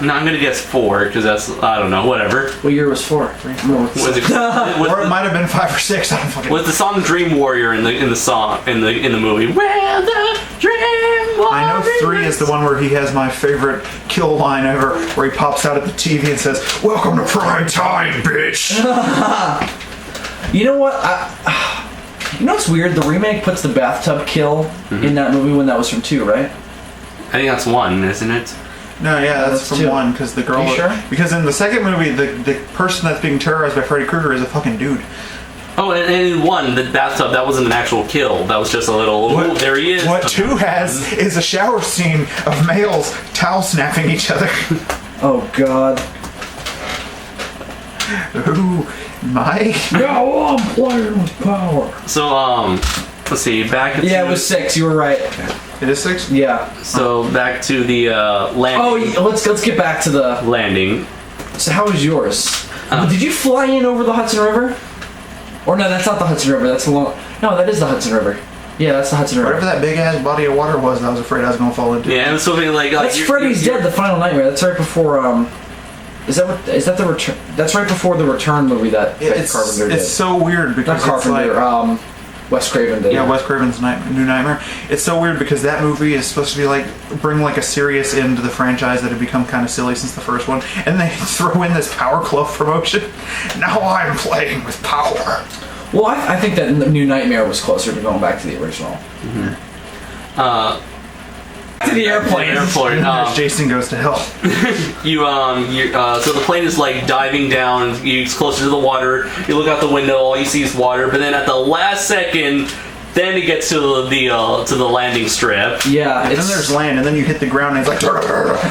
No, I'm gonna guess 4 because that's I don't know. Whatever. What year was 4? 3. Was it, or it might have been 5 or 6. I don't fucking. Was the song "Dream Warrior" in the song in the movie? Where the Dream Warrior. I know 3 is the one where he has my favorite kill line ever, where he pops out at the TV and says, "Welcome to prime time, bitch." You know what? You know what's weird? The remake puts the bathtub kill in that movie when that was from 2, right? I think that's 1, isn't it? No, yeah, that's from 2. 1 because the girl. Are you sure? Because in the second movie, the person that's being terrorized by Freddy Krueger is a fucking dude. Oh, and in 1, the bathtub, that wasn't an actual kill. That was just a little. Oh, there he is. What 2 has is a shower scene of males towel snapping each other. Oh God. Ooh, Mike. No, I'm playing with power. So let's see. Back. Yeah, it was 6. You were right. It is 6? Yeah. So back to the landing. Oh, let's get back to the landing. So how was yours? Did you fly in over the Hudson River? Or no, that's not the Hudson River. That's the long. No, that is the Hudson River. Yeah, that's the Hudson River. Whatever that big ass body of water was, I was afraid I was gonna fall into. Yeah, it was something like that's Freddy's Dead, the Final Nightmare. That's right before. Is that the return? That's right before the Return movie that Carpenter did. It's so weird because not Carpenter. Wes Craven did. Yeah, Wes Craven's New Nightmare. It's so weird because that movie is supposed to be like bring like a serious end to the franchise that had become kind of silly since the first one, and they throw in this Power Glove promotion. Now I'm playing with power. Well, I think that New Nightmare was closer to going back to the original. To the airplane. Jason Goes to Hell. So the plane is like diving down. It's closer to the water. You look out the window. All you see is water. But then at the last second, then it gets to the landing strip. Yeah. And then there's land, and then you hit the ground, and it's like.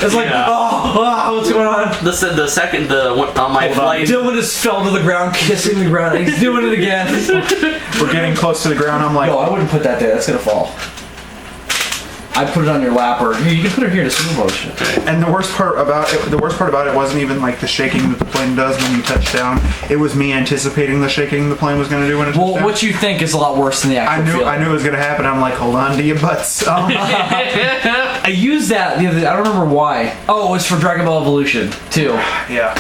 It's like, what's going on? The second on my flight, Dylan just fell to the ground, kissing the ground. He's doing it again. We're getting close to the ground. I'm like, no, I wouldn't put that there. That's gonna fall. I'd put it on your lap, or you can put it here to slow motion. And the worst part about it wasn't even like the shaking that the plane does when you touch down. It was me anticipating the shaking the plane was going to do when it touched down. What you think is a lot worse than the actual feeling. I knew it was going to happen. I'm like, hold on to your butts. I used that the other day. I don't remember why. Oh, it was for Dragon Ball Evolution too. Yeah.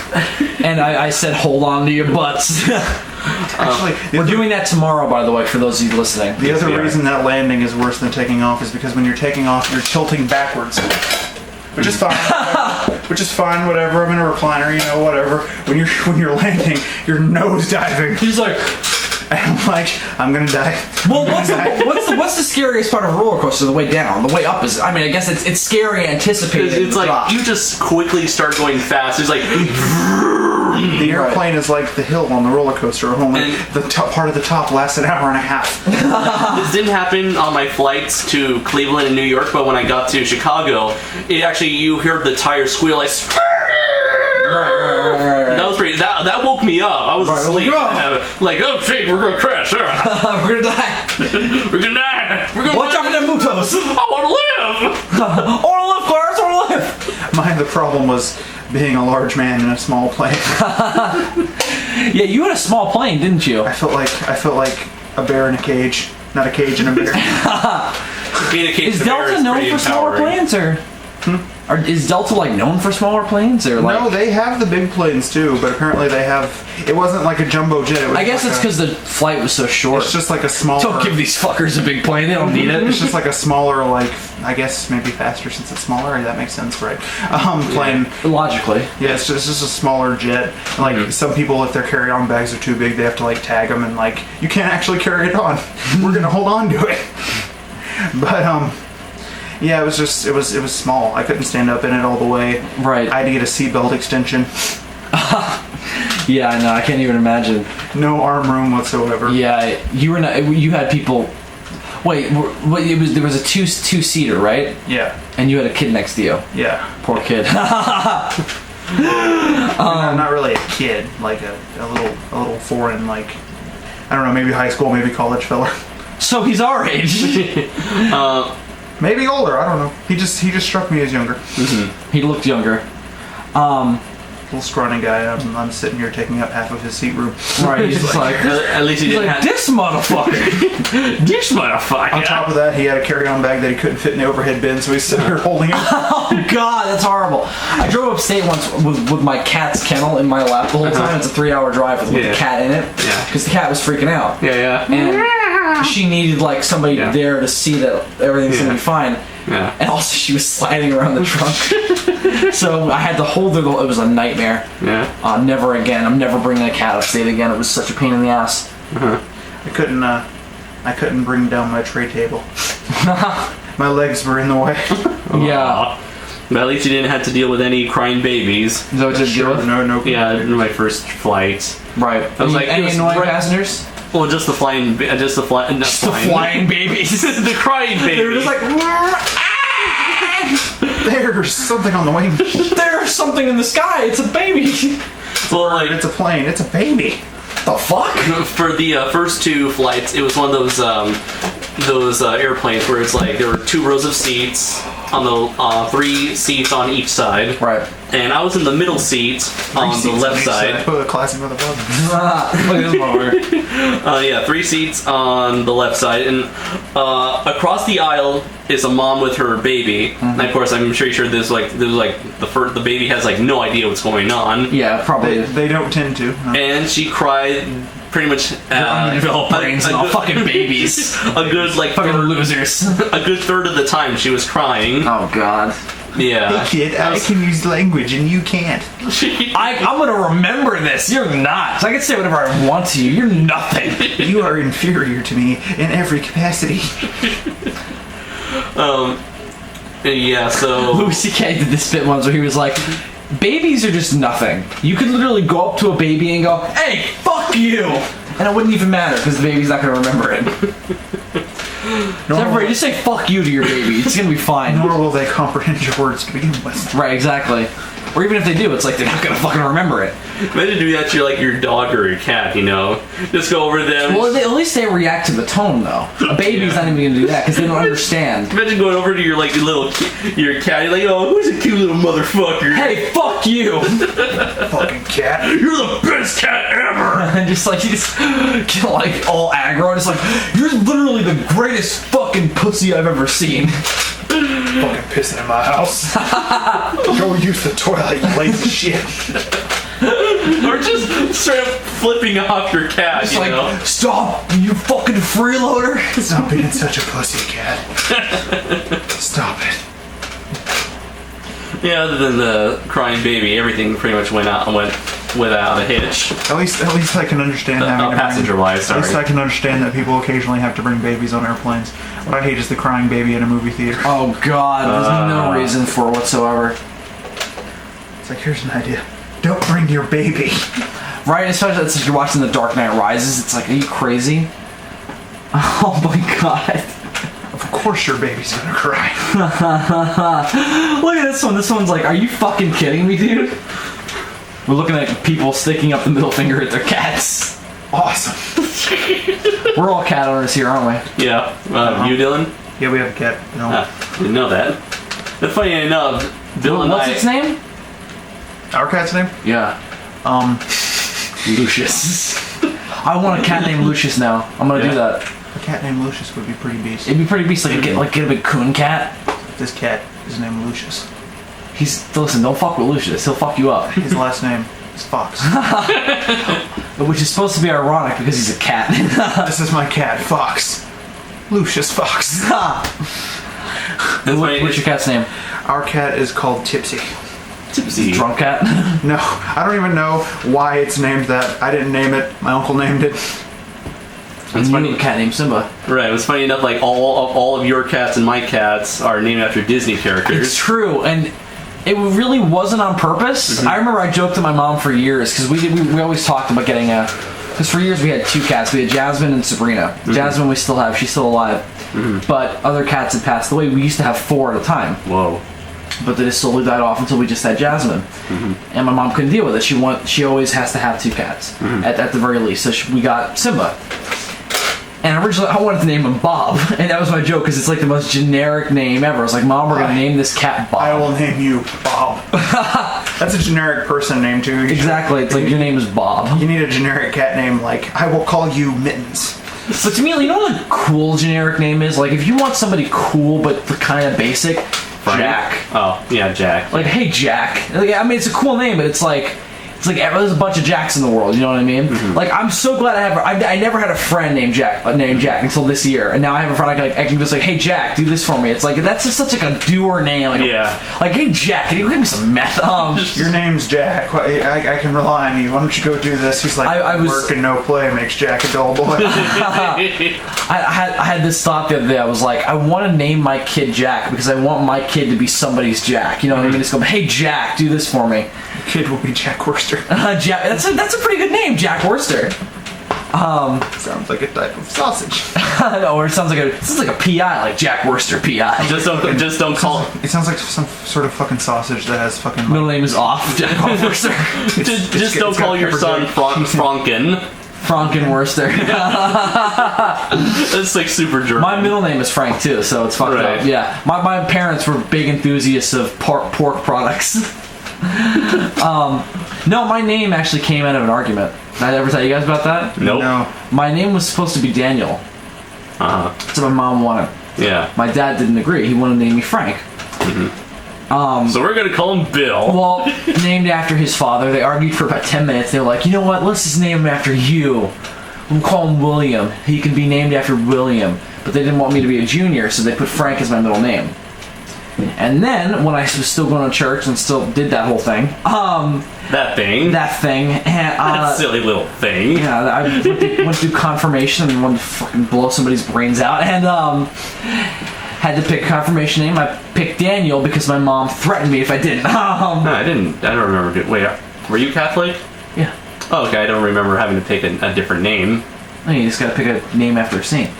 And I said, hold on to your butts. Actually, we're doing that tomorrow, by the way, for those of you listening. The other reason that landing is worse than taking off is because when you're taking off, you're tilting backwards. Which is fine. Whatever. I'm in a recliner, whatever. When you're landing, you're nose diving. He's like, I'm like, I'm gonna die. Well, what's the scariest part of a roller coaster? The way down. The way up is. I mean, I guess it's scary anticipating. It's like drop. You just quickly start going fast. It's like. The airplane is like the hill on the roller coaster. Only the top part of the top lasts an hour and a half. This didn't happen on my flights to Cleveland and New York, but when I got to Chicago, you heard the tire squeal. Right. That was pretty. That woke me up. I was asleep. Like, oh shit, we're gonna crash. We're gonna die. We're gonna die. We're gonna. Watch out for them mutos. I want to live. I want to live, Clarence. I want to live. The problem was being a large man in a small plane. Yeah, you had a small plane, didn't you? I felt like a bear in a cage, not a cage in a bear. Is Delta known for smaller planes, or? Or is Delta known for smaller planes, or No, they have the big planes too, but apparently they have. It wasn't like a jumbo jet. I guess it's because the flight was so short. It's just like a smaller. Don't give these fuckers a big plane; they don't need it. It's just like a smaller, I guess maybe faster since it's smaller. That makes sense, right? Plane. Logically. Yeah, it's just a smaller jet. Some people, if their carry-on bags are too big, they have to tag them and you can't actually carry it on. We're gonna hold on to it. But yeah, it was small. I couldn't stand up in it all the way. Right. I had to get a seatbelt extension. Yeah, I know. I can't even imagine. No arm room whatsoever. Yeah, you were not. You had people. Wait, there was a two-seater, right? Yeah. And you had a kid next to you. Yeah. Poor kid. Not really a kid, like a little foreign, I don't know, maybe high school, maybe college fella. So he's our age. Maybe older, I don't know. He just struck me as younger. Mm-hmm. He looked younger. Little scrawny guy. I'm sitting here taking up half of his seat room. Right. He's just at least he didn't have this motherfucker. This motherfucker. On top of that, he had a carry-on bag that he couldn't fit in the overhead bin, so he's sitting here holding it. Oh God, that's horrible. I drove upstate once with my cat's kennel in my lap the whole time. It's a 3-hour drive with the cat in it. Yeah. Because the cat was freaking out. Yeah. And she needed somebody there to see that everything's gonna be fine. Yeah. And also she was sliding around the trunk. So I had to hold her. It was a nightmare. Yeah. Never again. I'm never bringing a cat upstate again. It was such a pain in the ass. I couldn't bring down my tray table. My legs were in the way. Yeah. But at least you didn't have to deal with any crying babies. Is that what you deal with? No. Yeah, in my first flight. Right. I was any annoying passengers? Well, just the flying babies. The flying babies. The crying babies. They were just There's something on the wing. There's something in the sky. It's a baby. Well, it's a plane. It's a baby. The fuck? For the first 2 flights, it was one of those airplanes where it's there were 2 rows of seats. on the 3 seats on each side. Right. And I was in the middle seat on the left side. Oh, classic motherfucker. Look at this motherfucker. Yeah, 3 seats on the left side, and across the aisle is a mom with her baby. And of course, I'm sure there's like the baby has like no idea what's going on. Yeah, probably. They don't tend to. No. And she cried pretty much. Undeveloped brains and all fucking babies. A good like fucking losers. A good third of the time she was crying. Oh god. Yeah. Hey kid, I can use language and you can't. I'm gonna remember this. You're not. I can say whatever I want to you. You're nothing. You are inferior to me in every capacity. Yeah, so Louis C.K. did this bit once where he was like, babies are just nothing. You could literally go up to a baby and go, hey, fuck you! And it wouldn't even matter because the baby's not gonna remember it. So everybody, just say fuck you to your baby. It's gonna be fine. Nor will they comprehend your words to begin with. Right, exactly. Or even if they do, it's like they're not gonna fucking remember it. imagine doing that to your dog or your cat, you know? Just go over to them. Well, at least they react to the tone, though. A baby's not even gonna do that because they don't understand. Imagine going over to your like your cat. You're like, oh, who's a cute little motherfucker? Hey, fuck you! Fucking cat. You're the best cat ever. And just like you just get like all aggro, and it's like you're literally the greatest fucking pussy I've ever seen. Fucking pissing in my house. Go use the toilet, you lazy shit. Or just straight up flipping off your cat, It's you like, know? stop, you fucking freeloader! Stop being such a pussy, cat. Stop it. Yeah, other than the crying baby, everything pretty much went without a hitch. At least I can understand having to Passenger-wise, At least sorry. I can understand that people occasionally have to bring babies on airplanes. What I hate is the crying baby in a movie theater. Oh god, there's no reason for it whatsoever. It's like, here's an idea. Don't bring your baby. Right, especially it's like you're watching The Dark Knight Rises, it's like, are you crazy? Oh my god. Of course your baby's gonna cry. Look at this one. This one's like, are you fucking kidding me, dude? We're looking at people sticking up the middle finger at their cats. Awesome. We're all cat owners here, aren't we? Yeah. You, Dylan? Yeah, we have a cat. No. Didn't know that. But funny enough, Dylan and What's I... its name? Our cat's name? Yeah. Lucius. I want a cat named Lucius now. I'm gonna do that. A cat named Lucius would be pretty beast. It'd be pretty beast. Like get a big coon cat. This cat is named Lucius. Listen. Don't fuck with Lucius. He'll fuck you up. His last name is Fox. Which is supposed to be ironic because he's a cat. This is my cat, Fox. Lucius Fox. What's your cat's name? Our cat is called Tipsy. Tipsy. Drunk cat. No, I don't even know why it's named that. I didn't name it. My uncle named it. It's funny. A cat named Simba. Right, it was funny enough, like all of your cats and my cats are named after Disney characters. It's true, and it really wasn't on purpose. Mm-hmm. I remember I joked to my mom for years because we always talked about getting a. Because for years we had 2 cats. We had Jasmine and Sabrina. Mm-hmm. Jasmine we still have. She's still alive. But other cats had passed away. We used to have 4 at a time. Whoa. But they just slowly died off until we just had Jasmine. And my mom couldn't deal with it. She always has to have 2 cats at the very least. So we got Simba. And originally I wanted to name him Bob, and that was my joke because it's like the most generic name ever. I was like, Mom, we're gonna name this cat Bob. I will name you Bob. That's a generic person name too. Exactly. It's like your name is Bob. You need a generic cat name like I will call you Mittens. But to me, you know what a cool generic name is? Like if you want somebody cool but kind of basic, Jack. Oh, yeah, Jack. Like, hey Jack. Like, I mean, it's a cool name, but it's like there's a bunch of Jacks in the world. You know what I mean? Like, I'm so glad I never had a friend named Jack until this year, and now I have a friend I can just like, hey Jack, do this for me. It's like that's just such like a doer name. Like, like hey Jack, can you give me some meth? Your name's Jack. I can rely on you. Why don't you go do this? He's like, work and no play makes Jack a dull boy. I had this thought the other day. I was like, I want to name my kid Jack because I want my kid to be somebody's Jack. You know what I mean? Just go, hey Jack, do this for me. Kid will be Jack Worcester. Jack. That's a pretty good name, Jack Worcester. Sounds like a type of sausage. No, or it sounds like a PI, like Jack Worcester PI. Just don't call. It sounds like some sort of fucking sausage that has fucking. Middle name is off, Jack Worcester. Just don't call your son Franken. Frankenwurster. It's like super German. My middle name is Frank too, so it's fucked Right. up. Yeah, my parents were big enthusiasts of pork products. No, my name actually came out of an argument. Did I ever tell you guys about that? Nope. No. My name was supposed to be Daniel. That's what my mom wanted. Yeah. My dad didn't agree. He wanted to name me Frank. So we're gonna call him Bill. Well, named after his father. They argued for about 10 minutes. They were like, you know what? Let's just name him after you. We'll call him William. He can be named after William. But they didn't want me to be a junior, so they put Frank as my middle name. And then, when I was still going to church and still did that whole thing, That thing. and, That silly little thing. yeah, I went through confirmation and wanted to fucking blow somebody's brains out, and had to pick a confirmation name. I picked Daniel because my mom threatened me if I didn't. No, I didn't. I don't remember. Wait, were you Catholic? Yeah. Oh, okay. I don't remember having to pick a different name. No, you just gotta pick a name after a saint.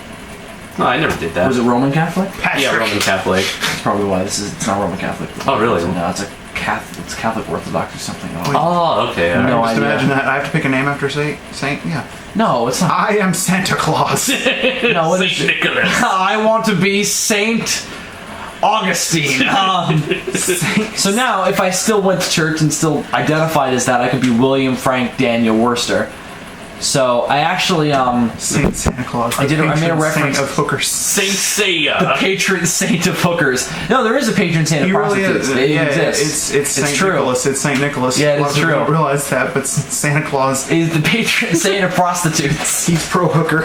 No, I never did that. Was it Roman Catholic? Yeah, Roman Catholic. That's probably why it's not Roman Catholic. Oh, really? No, it's a Catholic. It's Catholic Orthodox or something. Oh, okay. all No right. Just idea. imagine that. I have to pick a name after Saint. Yeah. No, it's not. I am Santa Claus. No, what is Saint it? Nicholas. I want to be Saint Augustine. So now, if I still went to church and still identified as that, I could be William Frank Daniel Worcester. So I actually Saint Santa Claus. I did. I made a patron reference. saint of hookers. Saint Seiya. The patron saint of hookers. No, there is a patron saint of He really prostitutes. is. It Yeah, exists. it's Saint true. Nicholas. It's Saint Nicholas. Yeah, a lot it's of people true. don't realize that, but Santa Claus, Is the patron saint of prostitutes. he's pro hooker.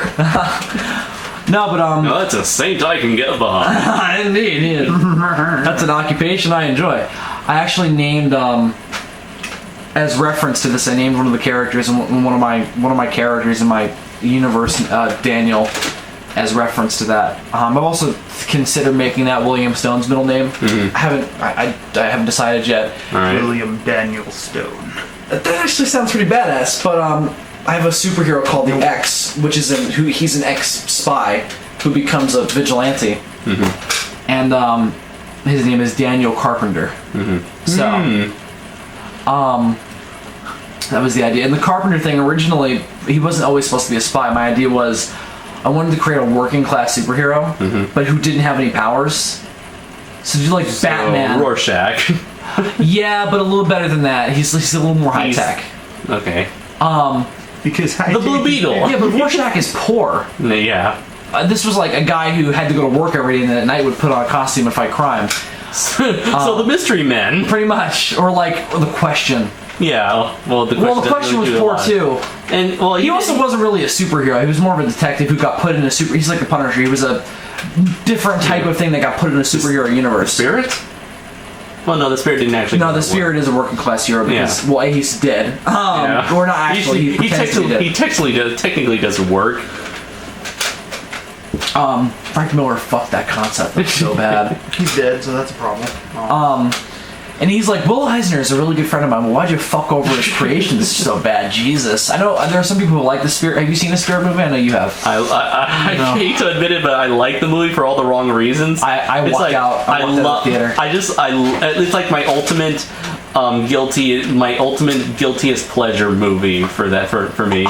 No, but Oh, that's a saint I can get behind. Indeed. That's an occupation I enjoy. I actually named as reference to this. I named one of the characters in one of my characters in my universe, Daniel, as reference to that. I've also considered making that William Stone's middle name. I haven't decided yet. All right. William Daniel Stone. That actually sounds pretty badass, but I have a superhero called the X, which is he's an ex-spy who becomes a vigilante, and his name is Daniel Carpenter. So, that was the idea. And the Carpenter thing originally, he wasn't always supposed to be a spy. My idea was, I wanted to create a working class superhero, but who didn't have any powers. So do like Batman. Rorschach. Yeah, but a little better than that. He's a little more high tech. Okay. Because The Blue Beetle. Yeah, but Rorschach is poor. Yeah. This was like a guy who had to go to work every day and then at night would put on a costume and fight crime. So the Mystery Men. Pretty much. Or like the Question. Yeah. Well, the question. Well, the Question really was do a poor lot. too. And well, He also wasn't really a superhero. He was more of a detective who got put in a super... He's like the Punisher. He was a different type of thing that got put in a superhero universe. Spirit. Well, no, the Spirit didn't actually. No, the Spirit is a working class hero because, well, A, he's dead. Yeah. Or not actually. He pretends to be dead. He technically doesn't work. Frank Miller fucked that concept up so bad. he's dead, so that's a problem. And he's like, Will Eisner is a really good friend of mine. Well, why'd you fuck over his creations so bad? Jesus. I know there are some people who like the Spirit. Have you seen the Spirit movie? I know you have. I hate to admit it, but I like the movie for all the wrong reasons. I walked out of the theater. It's like my ultimate guiltiest pleasure movie for that for me.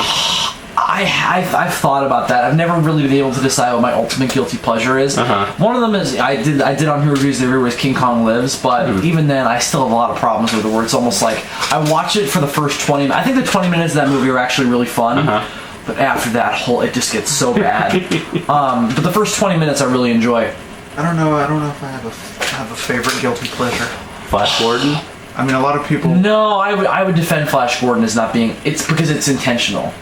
I've thought about that. I've never really been able to decide what my ultimate guilty pleasure is. One of them is I did on Who Reviews the Review was King Kong Lives, but even then I still have a lot of problems with it where it's almost like I watch it for the first 20 I think the 20 minutes of that movie are actually really fun. But after that it just gets so bad. But the first 20 minutes I really enjoy. I don't know if I have a favorite guilty pleasure. Flash Gordon. I mean, a lot of people. No, I would defend Flash Gordon as not being. It's because it's intentional.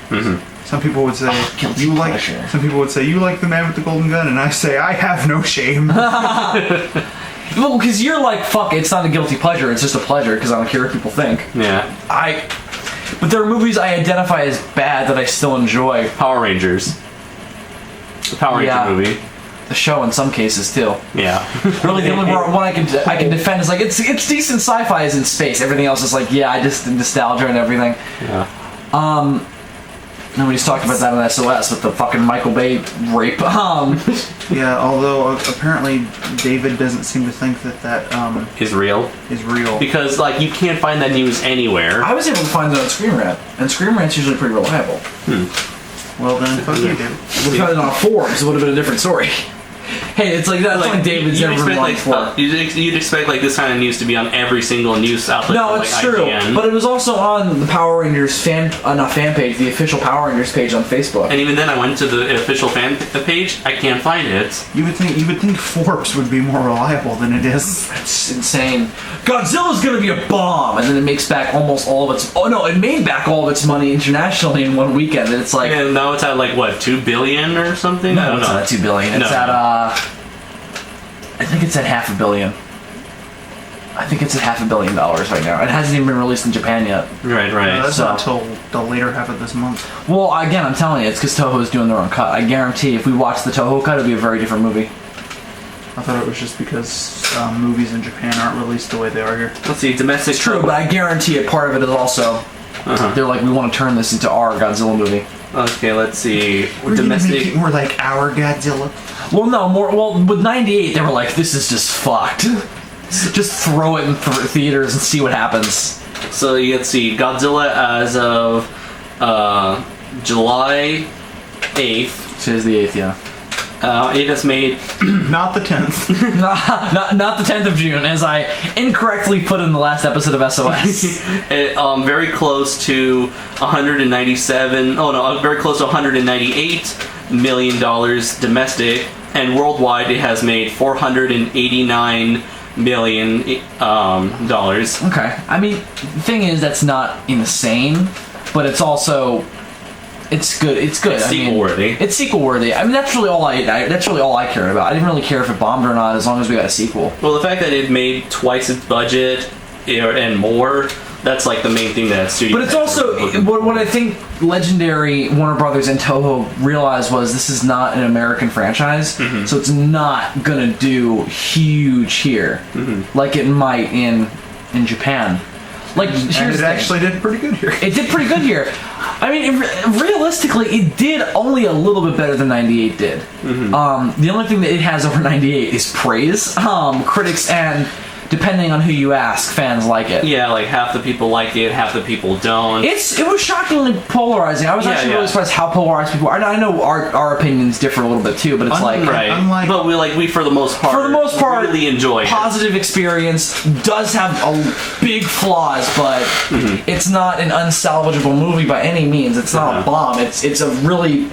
Some people would say guilty you like. pleasure. Some people would say you like the man with the golden gun, and I say I have no shame. Well, because you're like, fuck, it's not a guilty pleasure. It's just a pleasure because I don't care what people think. Yeah. But there are movies I identify as bad that I still enjoy. Power Rangers. The Power Ranger movie. The show in some cases too. Yeah. Really, the only one I can defend is like it's decent sci-fi is in space. Everything else is like I just nostalgia and everything. Yeah. Nobody's talked about that on SOS with the fucking Michael Bay rape. Yeah, although apparently David doesn't seem to think that Is real. is real. Because like you can't find that news anywhere. I was able to find that on Screen Rant, and Screen Rant's usually pretty reliable. Well then, fuck you, David. If we found it on Forbes, it would have been a different story. Hey, it's like that's like David's you'd never been expect, wrong like, for. you'd expect like this kind of news to be on every single news outlet. No, from, it's like, true. IGN. But it was also on the Power Rangers not fan page, the official Power Rangers page on Facebook. And even then, I went to the official fan page. I can't find it. You would think Forbes would be more reliable than it is. It's insane. Godzilla's gonna be a bomb, and then it makes back almost all of its. Oh no, it made back all of its money internationally in one weekend. And it's like, And now it's at like what, $2 billion or something? I no, don't it's know. not at $2 billion. It's No. at I think it's at $500 million. I think it's at $500 million right now. It hasn't even been released in Japan yet. Right. No, that's So- not until the later half of this month. Well, again, I'm telling you, it's because Toho's doing their own cut. I guarantee if we watch the Toho cut, it'll be a very different movie. I thought it was just because movies in Japan aren't released the way they are here. Let's see, domestic. It's true, but I guarantee a part of it is also they're like, we want to turn this into our Godzilla movie. Okay, let's see. We're gonna Domestic. make it more like our Godzilla. Well, no, more. Well, with '98, they were like, this is just fucked. Just throw it in theaters and see what happens. So you can see Godzilla as of July 8th. Today's the 8th, yeah. It has made Not the 10th. not the 10th of June, as I incorrectly put in the last episode of SOS. very close to 197. Oh no, very close to 198 $million domestic, and worldwide it has made $489 million dollars. Okay. I mean, the thing is, that's not insane, but it's also, it's good. It's good. It's sequel worthy. It's sequel worthy. I mean, that's really all I cared about. I didn't really care if it bombed or not, as long as we got a sequel. Well, the fact that it made twice its budget and more, that's like the main thing that studio. But it's also what I think Legendary, Warner Brothers, and Toho realized was this is not an American franchise, so it's not gonna do huge here, like it might in Japan. Like, And here's it the thing. actually did pretty good here. It did pretty good here. I mean, realistically, it did only a little bit better than '98 did. The only thing that it has over '98 is praise. Critics and, depending on who you ask, fans like it. Yeah, like half the people like it, half the people don't. It was shockingly polarizing. I was actually really surprised how polarized people are. I know our opinions differ a little bit too, but it's like Right. Unlike- But we for the most part really enjoy it. positive experience. Does have big flaws, but it's not an unsalvageable movie by any means. It's not a bomb. It's a really.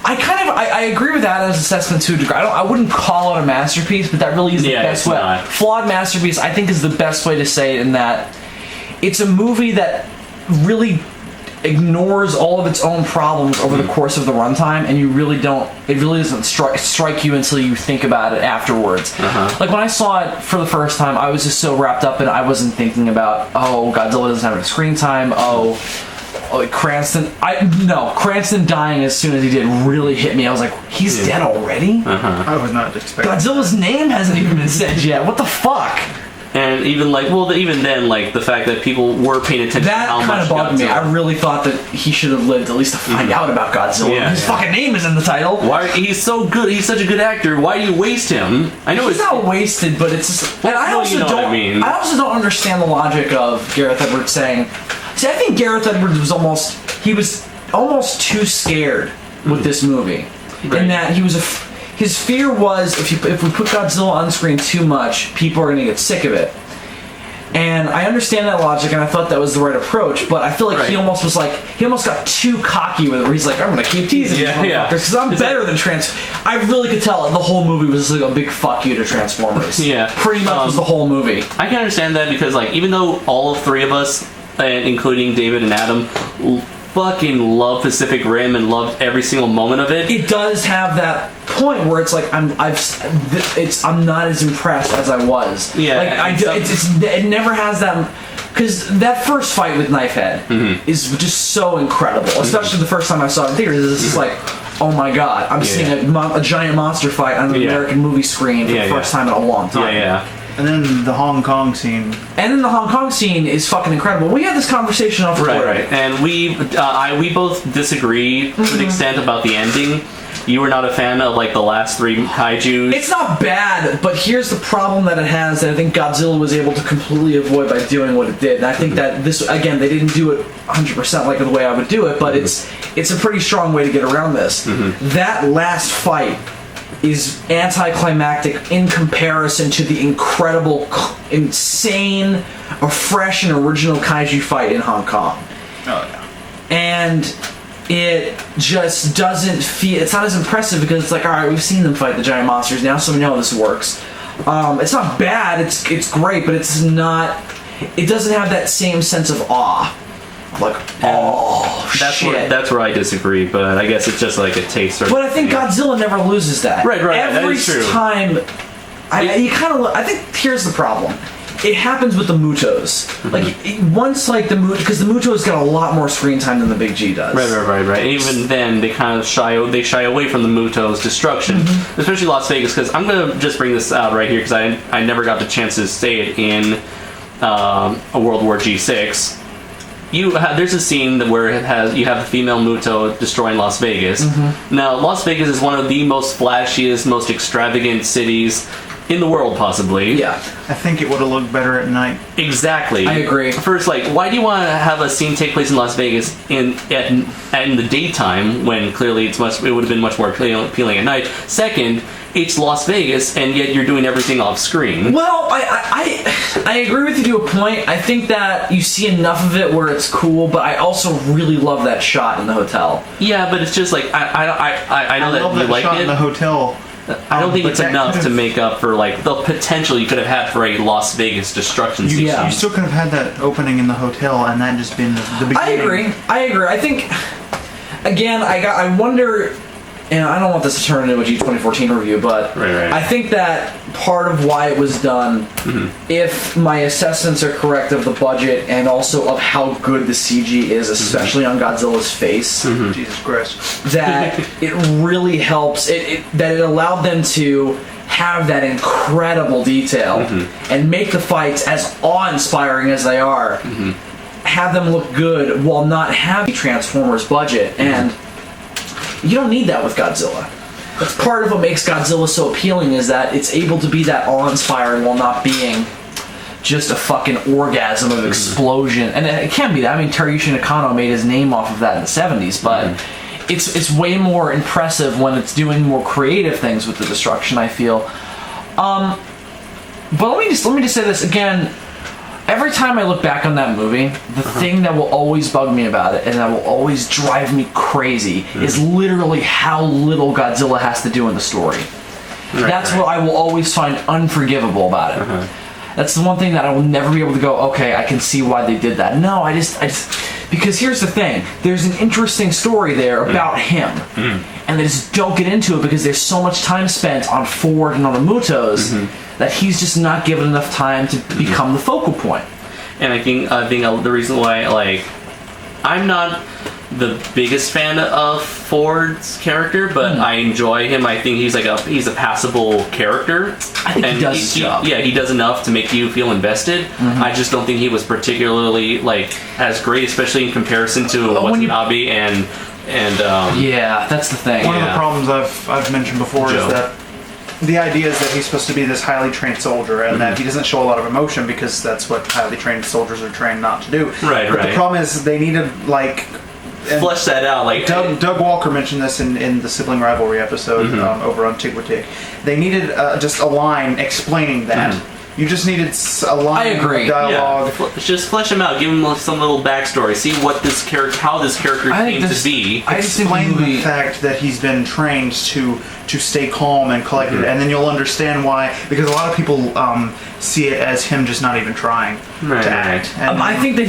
I agree with Adam's assessment to a degree. I wouldn't call it a masterpiece, but that really is the best it's way. not. Flawed masterpiece, I think, is the best way to say it. In that, it's a movie that really ignores all of its own problems over the course of the runtime, and you really don't. It really doesn't strike you until you think about it afterwards. Like when I saw it for the first time, I was just so wrapped up, and I wasn't thinking about, oh, Godzilla doesn't have enough screen time. Cranston dying as soon as he did really hit me. I was like, he's dead already? I was not expecting. Godzilla's name hasn't even been said yet. What the fuck? And even even then, like the fact that people were paying attention to how That much kind of bugged me. Godzilla- I really thought that he should have lived at least to find out about Godzilla. Yeah, His yeah. fucking name is in the title. Why he's so good? He's such a good actor. Why do you waste him? I know He's it's not wasted, but it's just. And I well, also you know don't. what I mean. I also don't understand the logic of Gareth Edwards saying. See, I think Gareth Edwards was almost too scared with this movie, Right. in that his fear was if we put Godzilla on screen too much, people are gonna get sick of it. And I understand that logic, and I thought that was the right approach. But I feel like he almost got too cocky with it, where he's like, "I'm gonna keep teasing these motherfuckers because I'm better than Trans." I really could tell the whole movie was like a big fuck you to Transformers. Yeah. Pretty much was the whole movie. I can understand that because like even though all three of us, including David and Adam, fucking love Pacific Rim and loved every single moment of it. It does have that point where it's like I'm not as impressed as I was. Yeah, like it never has that, because that first fight with Knifehead is just so incredible. Especially the first time I saw it in theaters, it's just like, oh my god, I'm seeing a giant monster fight on an American movie screen for the first time in a long time. Yeah. And then the Hong Kong scene. And then the Hong Kong scene is fucking incredible. We had this conversation off Right. And we both disagree to an extent about the ending. You were not a fan of like the last 3 kaijus? It's not bad, but here's the problem that it has that I think Godzilla was able to completely avoid by doing what it did. And I think that this, again, they didn't do it 100% like the way I would do it, but it's a pretty strong way to get around this. That last fight is anticlimactic in comparison to the incredible, insane, fresh and original kaiju fight in Hong Kong. Oh, yeah. And it just doesn't feel, it's not as impressive because it's like, alright, we've seen them fight the giant monsters now, so we know how this works. It's not bad, it's great, but it's not, it doesn't have that same sense of awe. Like, shit. That's where I disagree, but I guess it's just like a taste. But I think Godzilla never loses that. Right, Every that is true. time, I think here's the problem. It happens with the Mutos. Like, once, like, because the Mutos get a lot more screen time than the Big G does. Right. Even then, they kind of shy away from the Mutos' destruction, especially Las Vegas. Because I'm gonna just bring this out right here because I never got the chance to say it in a World War G6. There's a scene where you have the female Muto destroying Las Vegas. Now, Las Vegas is one of the most flashiest, most extravagant cities in the world, possibly. Yeah. I think it would have looked better at night. Exactly. I agree. First, like, why do you want to have a scene take place in Las Vegas in the daytime when clearly it would have been much more appealing at night? Second, it's Las Vegas, and yet you're doing everything off screen. Well, I agree with you to a point. I think that you see enough of it where it's cool, but I also really love that shot in the hotel. Yeah, but it's just like I know that you like shot it. in the hotel. I don't think it's enough to make up for like the potential you could have had for a Las Vegas destruction scene. You still could have had that opening in the hotel, and that just been the beginning. I agree. I think again, I wonder. And I don't want this to turn into a G2014 review, but right. I think that part of why it was done, if my assessments are correct of the budget and also of how good the CG is, especially on Godzilla's face, Jesus Christ, that it really helps. That it allowed them to have that incredible detail and make the fights as awe-inspiring as they are, have them look good while not having Transformers budget and. You don't need that with Godzilla. That's part of what makes Godzilla so appealing is that it's able to be that awe-inspiring while not being just a fucking orgasm of explosion. And it can be that. I mean, Teruyuki Nakano made his name off of that in the 70s, but it's way more impressive when it's doing more creative things with the destruction, I feel. But let me just say this again. Every time I look back on that movie, the thing that will always bug me about it and that will always drive me crazy is literally how little Godzilla has to do in the story. That's what I will always find unforgivable about it. That's the one thing that I will never be able to go, okay, I can see why they did that. No, I just because here's the thing. There's an interesting story there about him. And they just don't get into it because there's so much time spent on Ford and on the Mutos that he's just not given enough time to become the focal point. And I think the reason why, like, I'm not the biggest fan of Ford's character, but I enjoy him. I think he's a passable character. I think he does his job. Yeah, he does enough to make you feel invested. I just don't think he was particularly as great, especially in comparison to Watanabe and yeah, that's the thing. One of the problems I've mentioned before is that the idea is that he's supposed to be this highly trained soldier, and that he doesn't show a lot of emotion because that's what highly trained soldiers are trained not to do. But the problem is they needed flesh that out. Like Doug Walker mentioned this in the sibling rivalry episode over on Tigwatik. They needed just a line explaining that. You just needed a line of dialogue. Yeah. Just flesh him out. Give him some little backstory. See how this character came to be. Explain the fact that he's been trained to stay calm and collected, and then you'll understand why. Because a lot of people see it as him just not even trying to act. And I think that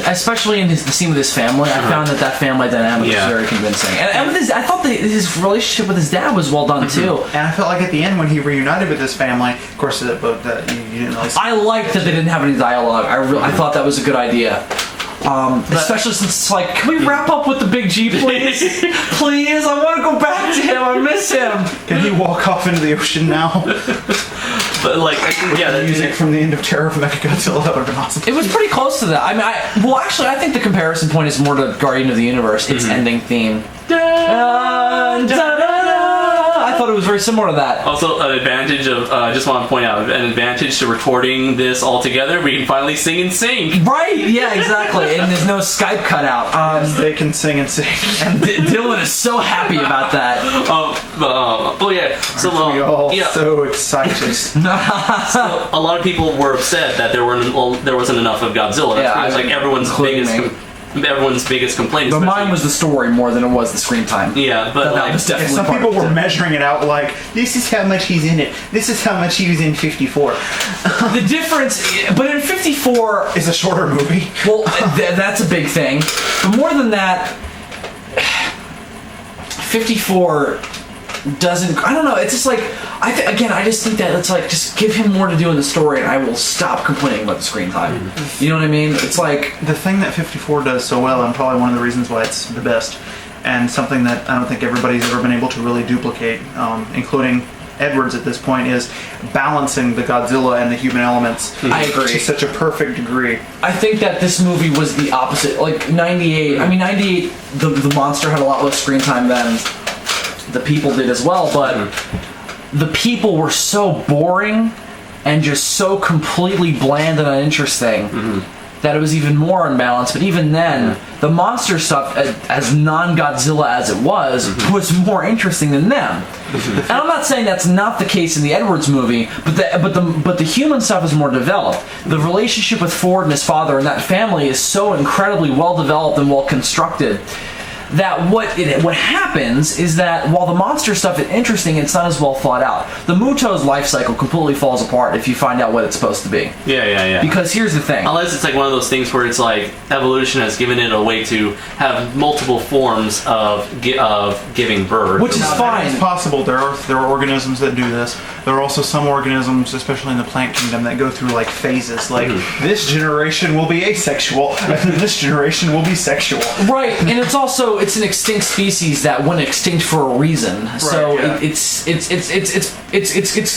especially in the scene with his family, I found that family dynamic was very convincing. And with I thought that his relationship with his dad was well done too. And I felt like at the end when he reunited with his family, of course, you didn't really see. I liked that they didn't have any dialogue. I thought that was a good idea. Especially since it's like, can we wrap up with the Big G, please? Please, I want to go back to him. I miss him. Can he walk off into the ocean now? But the music from the end of Terror of Mechagodzilla, that would have been awesome. It was pretty close to that. I mean, I think the comparison point is more to Guardian of the Universe. Its ending theme. Dun, dun, dun, dun. I thought it was very similar to that. Also, an advantage of, I just want to point out, an advantage to recording this all together, we can finally sing in sync. Right, yeah, exactly. And there's no Skype cutout. They can sing and sing. And Dylan is so happy about that. Yeah, so, We all yeah. so excited. So a lot of people were upset that there wasn't enough of Godzilla. That's Yeah, pretty much like everyone's biggest complaint. But especially- mine was the story more than it was the screen time. Yeah, but that like, was definitely Some part people of were it. measuring it out like, this is how much he's in it. This is how much he was in 54. The difference, but in 54, It's a shorter movie. well, that's a big thing. But more than that, 54 doesn't. I don't know. It's just like I just think that it's like just give him more to do in the story, and I will stop complaining about the screen time. You know what I mean? It's like The thing that 54 does so well, and probably one of the reasons why it's the best, and something that I don't think everybody's ever been able to really duplicate, including Edwards at this point, is balancing the Godzilla and the human elements I agree. to such a perfect degree. I think that this movie was the opposite. Like 98. I mean 98. The monster had a lot less screen time than the people did as well, but the people were so boring and just so completely bland and uninteresting that it was even more unbalanced. But even then, the monster stuff, as non-Godzilla as it was more interesting than them. And I'm not saying that's not the case in the Edwards movie, but the human stuff is more developed. The relationship with Ford and his father and that family is so incredibly well developed and well constructed that what happens is that while the monster stuff is interesting, it's not as well thought out. The Muto's life cycle completely falls apart if you find out what it's supposed to be. Yeah. Because here's the thing. Unless it's like one of those things where it's like evolution has given it a way to have multiple forms of giving birth, Which is fine. It's possible. There are organisms that do this. There are also some organisms, especially in the plant kingdom, that go through like phases. Like this generation will be asexual, and then this generation will be sexual. Right, and it's an extinct species that went extinct for a reason. So yeah. it's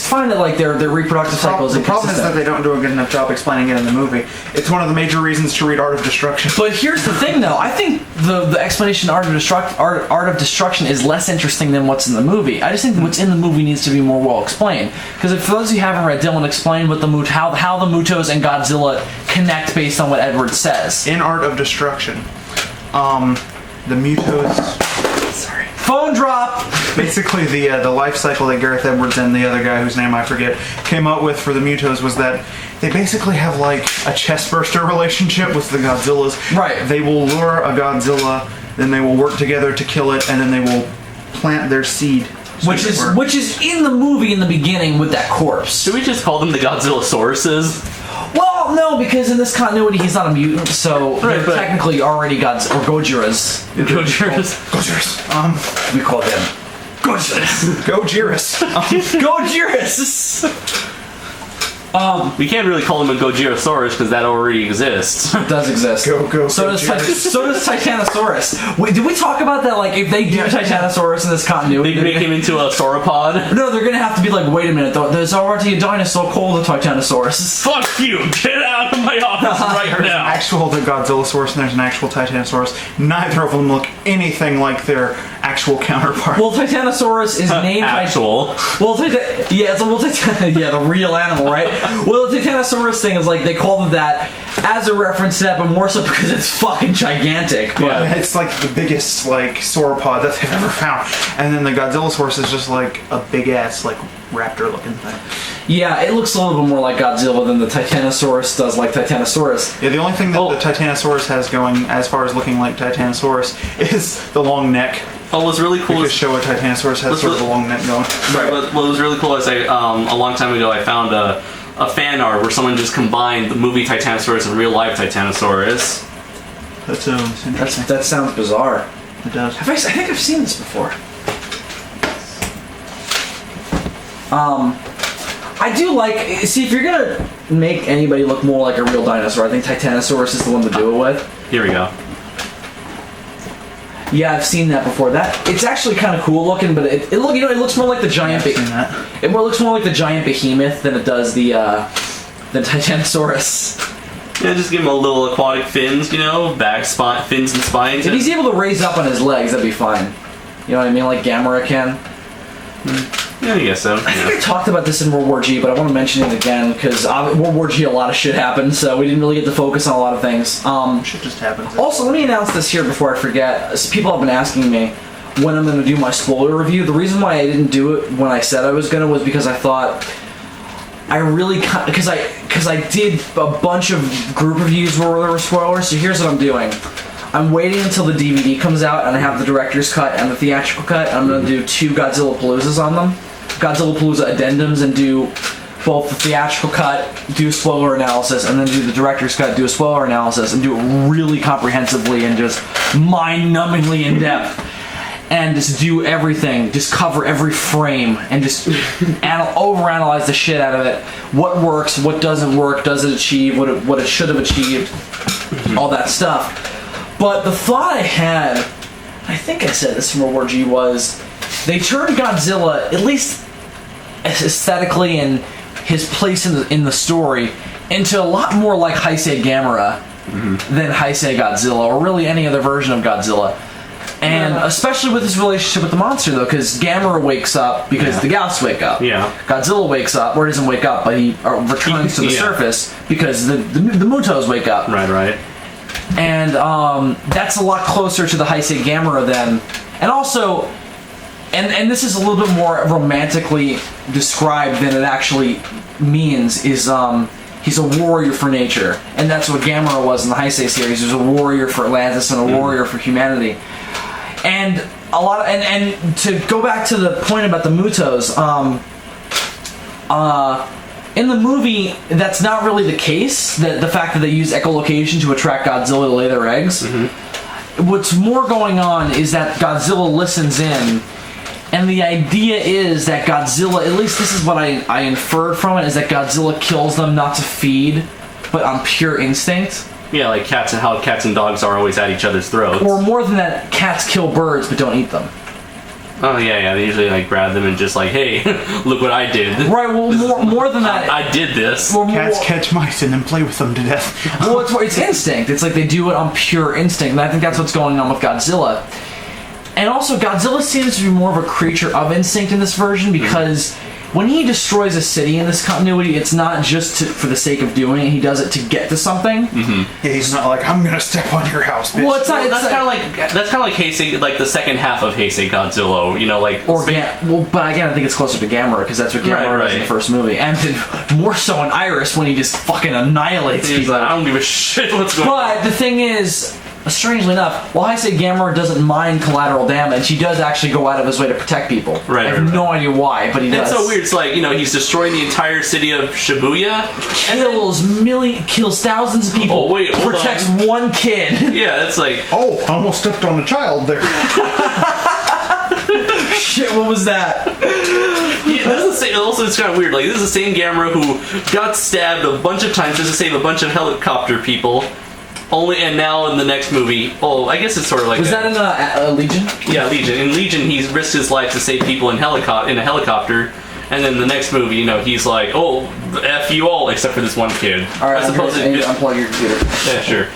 fine that like their reproductive cycle is The problem is that inconsistent. they don't do a good enough job explaining it in the movie. It's one of the major reasons to read Art of Destruction. But here's the thing, though. I think the explanation of Art of Destruction is less interesting than what's in the movie. I just think what's in the movie needs to be more well explained. Because for those of you who haven't read, Dylan explained what how the Mutos and Godzilla connect based on what Edward says. In Art of Destruction, the Mutos. Sorry. Phone drop. Basically, the life cycle that Gareth Edwards and the other guy whose name I forget came up with for the Mutos was that they basically have like a chestburster relationship with the Godzillas. Right. They will lure a Godzilla, then they will work together to kill it, and then they will plant their seed. Which is in the movie in the beginning with that corpse. Should we just call them the Godzillosauruses? Well, no, because in this continuity he's not a mutant, so Right, they're but- technically already gods or Gojiras. Gojiras. Gojirus. We call them Gojiras. Gojirus. Gojiras. We can't really call them a Gojirosaurus because that already exists. It does exist. Go, So does Gojiras. Titanosaurus. Wait, did we talk about that? Like, if they do Titanosaurus in this continuity, They make him into a sauropod. no, they're gonna have to be like, wait a minute, there's already a dinosaur called the Titanosaurus. Fuck you! Get out of my office right There's an now! actual Godzillasaurus and there's an actual Titanosaurus. Neither of them look anything like their actual counterpart. Well, Titanosaurus is named Actual. the real animal, right? Well, the Titanosaurus thing is like they call them that as a reference to that, but more so because it's fucking gigantic. But It's like the biggest like sauropod that they've ever found. And then the Godzillasaurus is just like a big ass like raptor looking thing. yeah, it looks a little bit more like Godzilla than the Titanosaurus does like Titanosaurus. Yeah, the only thing that the Titanosaurus has going as far as looking like Titanosaurus is the long neck. What was really cool To is show a Titanosaurus has What's sort of a really- long neck going. Right. What was really cool is a long time ago I found a fan art where someone just combined the movie Titanosaurus and real life Titanosaurus. That's interesting. That sounds bizarre. It does. I think I've seen this before. I do like. See, if you're gonna make anybody look more like a real dinosaur, I think Titanosaurus is the one to do it with. Here we go. Yeah, I've seen that before. It's actually kind of cool looking, but it looks more like the giant. I've seen that. It more looks more like the giant behemoth than it does the Titanosaurus. Yeah, just give him a little aquatic fins, back fins and spines. If he's able to raise up on his legs, that'd be fine. You know what I mean, like Gamera can. Yeah, I guess so. I think I talked about this in World War G, but I want to mention it again because World War G, a lot of shit happened, so we didn't really get to focus on a lot of things. Shit just happens. Also, let me announce this here before I forget. People have been asking me when I'm going to do my spoiler review. The reason why I didn't do it when I said I was going to was because I thought I really because I did a bunch of group reviews where there were spoilers. So here's what I'm doing. I'm waiting until the DVD comes out and I have the director's cut and the theatrical cut. And I'm going to do 2 Godzilla Paloozas on them. Godzilla Palooza addendums, and do both the theatrical cut, do a spoiler analysis, and then do the director's cut, do a spoiler analysis, and do it really comprehensively and just mind-numbingly in depth. And just do everything, just cover every frame, and just overanalyze the shit out of it. What works, what doesn't work, does it achieve what it should have achieved, all that stuff. But the thought I had, I think I said this from World War G, was they turned Godzilla, at least aesthetically and his place in the story, into a lot more like Heisei Gamera than Heisei Godzilla, or really any other version of Godzilla. And especially with his relationship with the monster, though, because Gamera wakes up because the Gauss wake up. Yeah. Godzilla wakes up, or doesn't wake up, but he returns to the surface because the Mutos wake up. Right. And that's a lot closer to the Heisei Gamera then. And also, and this is a little bit more romantically described than it actually means, is he's a warrior for nature. And that's what Gamera was in the Heisei series. He was a warrior for Atlantis and a warrior for humanity. And a lot of, and to go back to the point about the Mutos, in the movie, that's not really the case. The fact that they use echolocation to attract Godzilla to lay their eggs. What's more going on is that Godzilla listens in, and the idea is that Godzilla, at least this is what I inferred from it, is that Godzilla kills them not to feed, but on pure instinct. Yeah, like how cats and dogs are always at each other's throats. Or more than that, cats kill birds but don't eat them. Oh yeah, they usually like grab them and just like, hey, look what I did. Right. Well, more than that, I did this. Cats catch mice and then play with them to death. Well, it's instinct. It's like they do it on pure instinct, and I think that's what's going on with Godzilla. And also, Godzilla seems to be more of a creature of instinct in this version, because when he destroys a city in this continuity, it's not just for the sake of doing it. He does it to get to something. Yeah, he's not like, I'm gonna step on your house, bitch. Well, that's kind of like Heisei, like the second half of Heisei Godzilla. You know, like but again, I think it's closer to Gamera because that's what Gamera was in the first movie, and then more so in Iris when he just fucking annihilates people. Like, I don't give a shit what's going on. But the thing is, strangely enough, while I say Gamera doesn't mind collateral damage, he does actually go out of his way to protect people. I have no idea why, but he does. It's so weird. It's like, you know, he's destroying the entire city of Shibuya. Kills thousands of people. Oh, wait, protects one kid. Yeah, it's like... Oh, I almost stepped on a child there. Shit, what was that? Also, it's kind of weird. Like, this is the same Gamera who got stabbed a bunch of times just to save a bunch of helicopter people. And now in the next movie, I guess it's sort of like... Was that in Legion? Yeah, Legion. In Legion, he risked his life to save people in a helicopter. And then the next movie, you know, he's like, F you all, except for this one kid. Alright, I suppose I need to unplug your computer. Yeah, sure.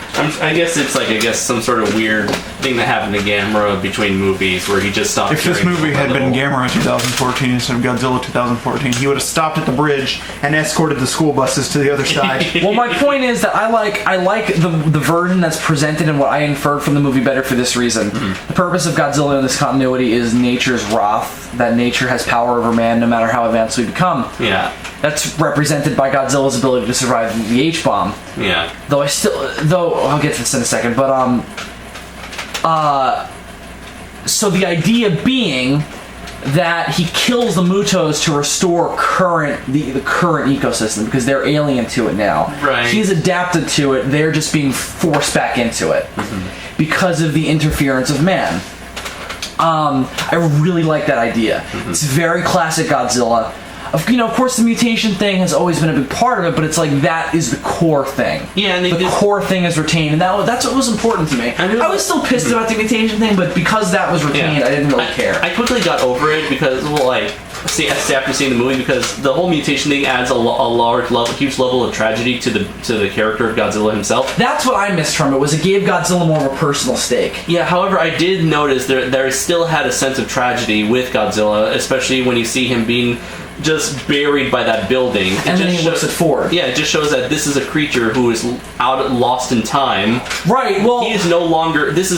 I guess it's like, some sort of weird thing that happened to Gamera between movies where he just stopped. If this movie had been Gamera 2014 instead of Godzilla 2014, he would have stopped at the bridge and escorted the school buses to the other side. Well, my point is that I like the version that's presented and what I inferred from the movie better for this reason. The purpose of Godzilla in this continuity is nature's wrath, that nature has power over man no matter how advanced we become. Yeah. That's represented by Godzilla's ability to survive the H-bomb. Yeah. Though I'll get to this in a second, but so the idea being that he kills the Mutos to restore the current ecosystem because they're alien to it now. Right. He's adapted to it. They're just being forced back into it because of the interference of man. I really like that idea. It's very classic Godzilla. Of course, the mutation thing has always been a big part of it, but it's like that is the core thing. Yeah, and the core thing is retained, and that's what was important to me. I was still pissed about the mutation thing, but because that was retained, I didn't really care. I quickly got over it because, after seeing the movie, because the whole mutation thing adds a huge level of tragedy to the character of Godzilla himself. That's what I missed from it, was it gave Godzilla more of a personal stake. Yeah, however, I did notice there still had a sense of tragedy with Godzilla, especially when you see him being just buried by that building. And then he looks at Ford. Yeah, it just shows that this is a creature who is lost in time. Right, well... This is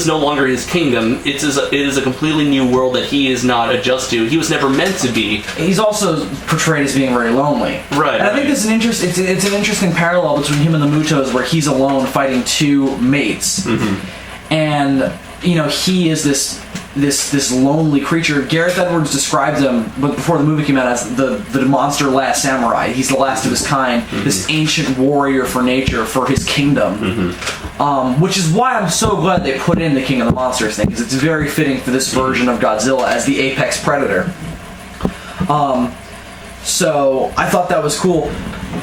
no longer his kingdom. It is a completely new world that he is not adjusted to. He was never meant to be. He's also portrayed as being very lonely. Right. And I think it's an interesting parallel between him and the Mutos, where he's alone fighting two mates. Mm-hmm. And, he is this lonely creature. Gareth Edwards described him, but before the movie came out, as the monster last samurai. He's the last of his kind, this ancient warrior for nature, for his kingdom. Which is why I'm so glad they put in the King of the Monsters thing, because it's very fitting for this version of Godzilla as the apex predator. So I thought that was cool.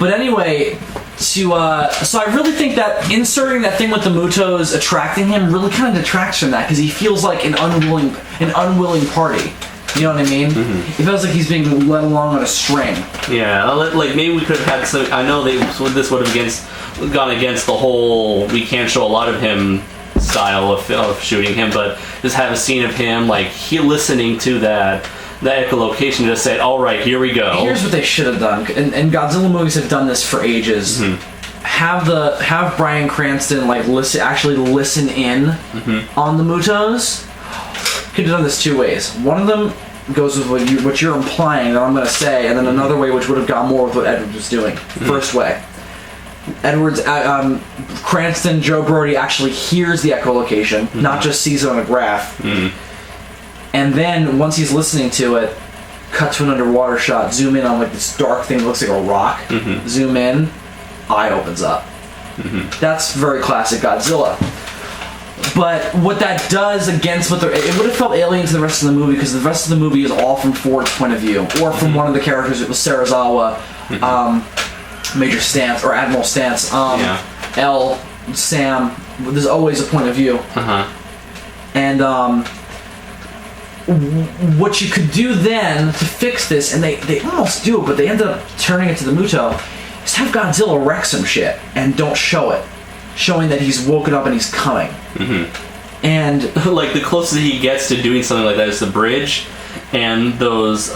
But anyway, so I really think that inserting that thing with the Mutos attracting him really kind of detracts from that, because he feels like an unwilling party. You know what I mean? Mm-hmm. It feels like he's being led along on a string. Yeah, like maybe we could have had some. I know this would have gone against the whole we can't show a lot of him style of shooting him, but just have a scene of him listening to the echolocation, just say, all right, here we go. Here's what they should have done, and Godzilla movies have done this for ages. Mm-hmm. Have Bryan Cranston actually listen in on the Mutos. Could have done this two ways. One of them goes with what you're implying that I'm going to say, and then another way which would have gone more with what Edwards was doing. Mm-hmm. First way, Edwards, Cranston, Joe Brody actually hears the echolocation, not just sees it on a graph. Mm-hmm. And then, once he's listening to it, cut to an underwater shot, zoom in on this dark thing that looks like a rock, zoom in, eye opens up. Mm-hmm. That's very classic Godzilla. But what that does against it would have felt alien to the rest of the movie, because the rest of the movie is all from Ford's point of view, or from one of the characters. It was Sarazawa, Major Stantz, or Admiral Stantz, L, Sam. There's always a point of view. And what you could do then to fix this, and they almost do it, but they end up turning it to the Muto, is have Godzilla wreck some shit and don't show it, showing that he's woken up and he's coming. Mm-hmm. And the closest he gets to doing something like that is the bridge and those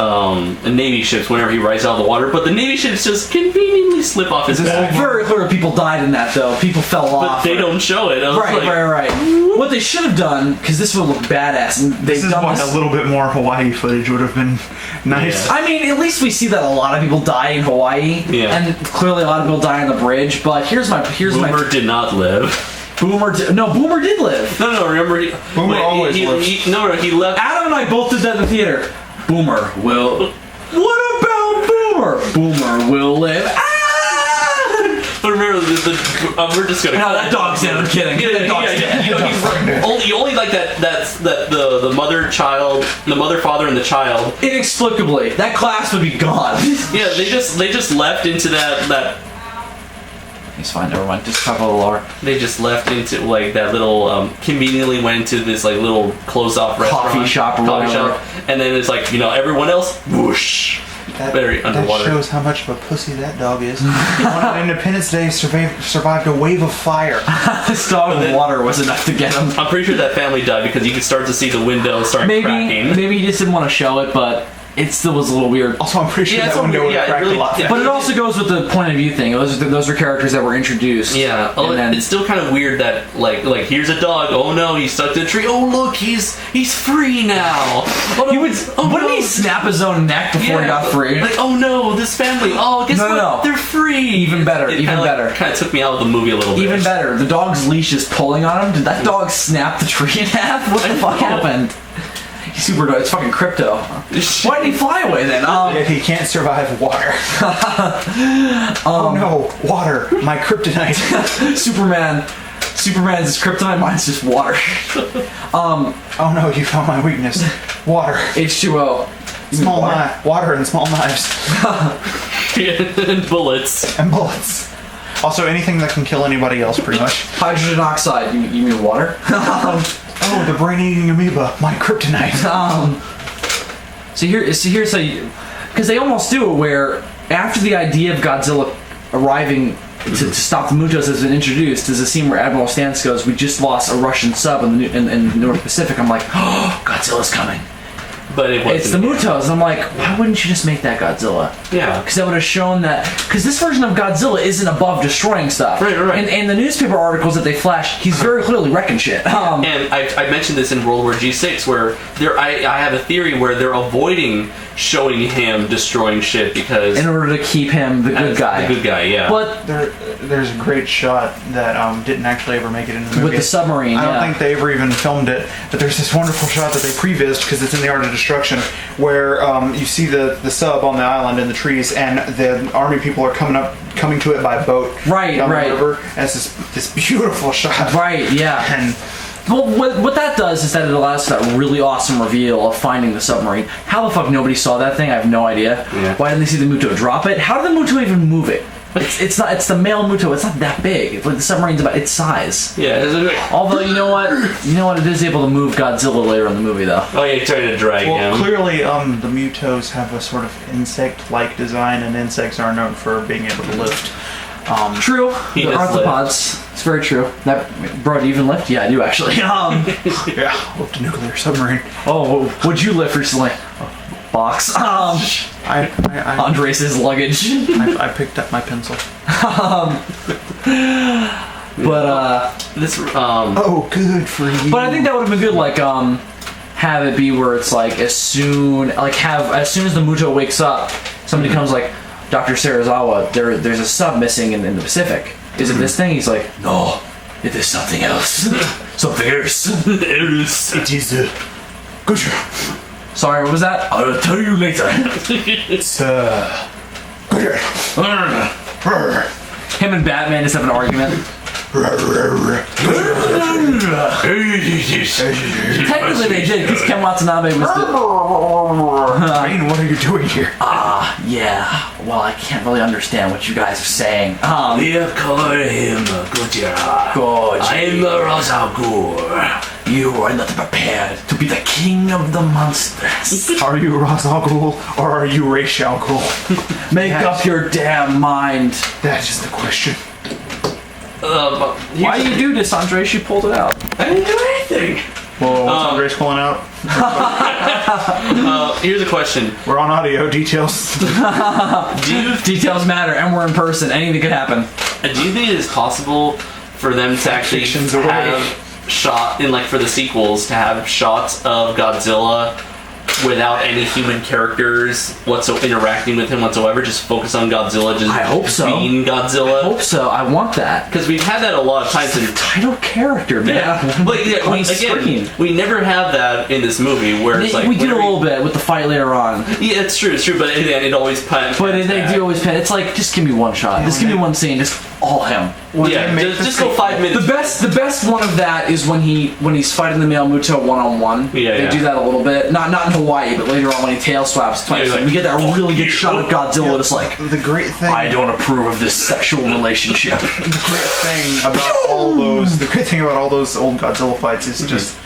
Navy ships whenever he rises out of the water, but the Navy ships just conveniently slip off his back. Very clear people died in that, though. People fell off. But they don't show it. Right. What they should have done, because this would look badass, and this is why a little bit more Hawaii footage would have been nice. Yeah. I mean, at least we see that a lot of people die in Hawaii, and clearly a lot of people die on the bridge. But Boomer did not live. Boomer did live. No, remember Boomer always lives. He left. Adam and I both did that in the theater. Boomer will. What about Boomer? Boomer will live. But remember, we're just gonna. No, that dog's dead. I'm kidding. That dog's dead. Only like that. That's the mother, child, the mother, father, and the child. Inexplicably, that class would be gone. Yeah, they just left into that. It's fine, never mind. Just cover the lore. They just left into that little conveniently went into this little closed off coffee shop, and then it's everyone else whoosh. Very underwater. That shows how much of a pussy that dog is. On Independence Day, survived a wave of fire. This dog in water was enough to get him. I'm pretty sure that family died because you could start to see the window cracking. Maybe he just didn't want to show it, but it still was a little weird. Also, I'm pretty sure that window would have cracked a lot. But it also goes with the point of view thing. Those are characters that were introduced. Yeah. It's still kind of weird that here's a dog. Oh no, he's stuck to a tree. Oh look, he's free now. Wouldn't he snap his own neck before he got free? Oh no, this family. Oh, guess what? No. They're free. Even better. Kind of took me out of the movie a little bit. Even better. The dog's leash is pulling on him. Did that dog snap the tree in half? What the fuck happened? Super dog. It's fucking crypto. Why did he fly away then? He can't survive water. Oh no, water. My kryptonite. Superman's is kryptonite. Mine's just water. Oh no, you found my weakness. Water. H2O. Small water and small knives. And bullets. And bullets. Also, anything that can kill anybody else, pretty much. Hydrogen oxide. You mean water? Oh, the brain-eating amoeba, my kryptonite. Because they almost do it where after the idea of Godzilla arriving to stop the Mutos has been introduced, there's a scene where Admiral Stantz goes, "We just lost a Russian sub in the North Pacific." I'm like, "Oh, Godzilla's coming." But It's the Mutos. I'm like, why wouldn't you just make that Godzilla? Yeah. Because that would have shown that. Because this version of Godzilla isn't above destroying stuff. Right. And the newspaper articles that they flash, he's very clearly wrecking shit. And I mentioned this in World War G6, where I have a theory where they're avoiding showing him destroying shit because in order to keep him the good guy. The good guy, yeah. But there's a great shot that didn't actually ever make it into the movie. with the submarine, I don't think they ever even filmed it, but there's this wonderful shot that they prevised because it's in the Art of Destruction, where you see the sub on the island in the trees, and the army people are coming to it by boat. Right. The river, and it's this beautiful shot. Right, yeah. And well, what that does is that it allows that really awesome reveal of finding the submarine. How the fuck nobody saw that thing? I have no idea. Yeah. Why didn't they see the Muto drop it? How did the Muto even move it? It's the male Muto. It's not that big. It's like the submarine's about its size. Yeah. Although you know what, it is able to move Godzilla later in the movie though. Oh, yeah, trying to drag him. Clearly, the Mutos have a sort of insect-like design, and insects are known for being able to lift. True. He The does arthropods. It's very true. That bro, do you even lift? Yeah, I do actually. Yeah, lift a nuclear submarine. Oh, what'd you lift recently? Box. I Andres' luggage. I picked up my pencil. But This Oh, good for you. But I think that would have been good, like, have it be where it's like as soon as the Muto wakes up, somebody comes like, Dr. Serizawa, there's a sub missing in the Pacific. Is it this thing? He's like, no, it is something else. Something else. It is good. Sorry, what was that? I will tell you later. It's good. Him and Batman just have an argument. Technically they did, because Ken Watanabe was the... Rain, what are you doing here? Yeah, well, I can't really understand what you guys are saying. We call him Gojira. Gojira. I'm Ra's al Ghul. You are not prepared to be the king of the monsters. Are you Ra's al Ghul or are you Ra's al Ghul? Make up your damn mind. That is the question. Why do you do this, Andres? You pulled it out. I didn't do anything. Whoa, what's Andres pulling out? here's a question. We're on audio, details. Details matter, and we're in person. Anything could happen. Do you think it is possible for them to actually Fiction's away. have for the sequels, to have shots of Godzilla without any human characters interacting with him whatsoever, just focus on Godzilla, just I hope so. being Godzilla? I hope so. I want that. Because we've had that a lot of times in Title character, man. yeah, but yeah, On screen. we never have that in this movie where it's like we did a whenever little bit with the fight later on. Yeah, it's true, but it always But they do always pen. It's like, just give me one shot. Just give me one scene. Just all him. Yeah, just go 5 minutes. The best one of that is when he's fighting the male Muto one-on-one. Yeah, they do that a little bit. Not in Hawaii, but later on when he tail swaps twice. Yeah, we get that really good shot of Godzilla just like, The great thing. I don't approve of this sexual relationship. The great thing about all those old Godzilla fights is just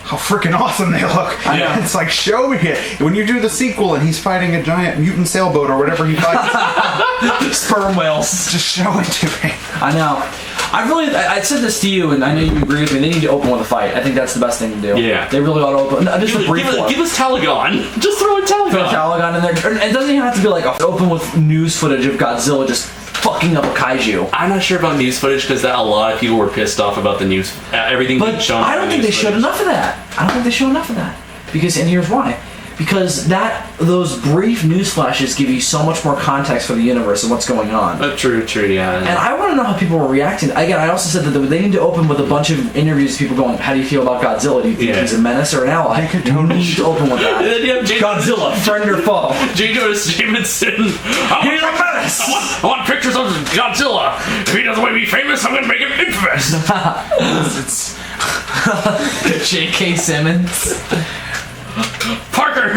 how freaking awesome they look. I know. It's like, show me it. When you do the sequel and he's fighting a giant mutant sailboat or whatever he fights, Sperm whales. just show it to me. I know. I said this to you, and I know you agree with me. They need to open with a fight. I think that's the best thing to do. Yeah. They really ought to open. Just a brief one. Give us Talagon. Just throw a Talagon. Put a Talagon in there. And it doesn't even have to be like open with news footage of Godzilla just fucking up a kaiju. I'm not sure about news footage because a lot of people were pissed off about the news, everything being But shown. I don't think they showed enough of that. And here's why. Because those brief news flashes give you so much more context for the universe and what's going on. True, yeah. And I want to know how people were reacting. Again, I also said that they need to open with a bunch of interviews of people going, how do you feel about Godzilla? Do you think he's a menace or an ally? They could You totally- need to open with that. And then you have Godzilla, friend or foe? J. Jonah Jameson. He's a menace! I want pictures of Godzilla. If he doesn't want to be famous, I'm going to make him infamous. It's J.K. Simmons. Parker!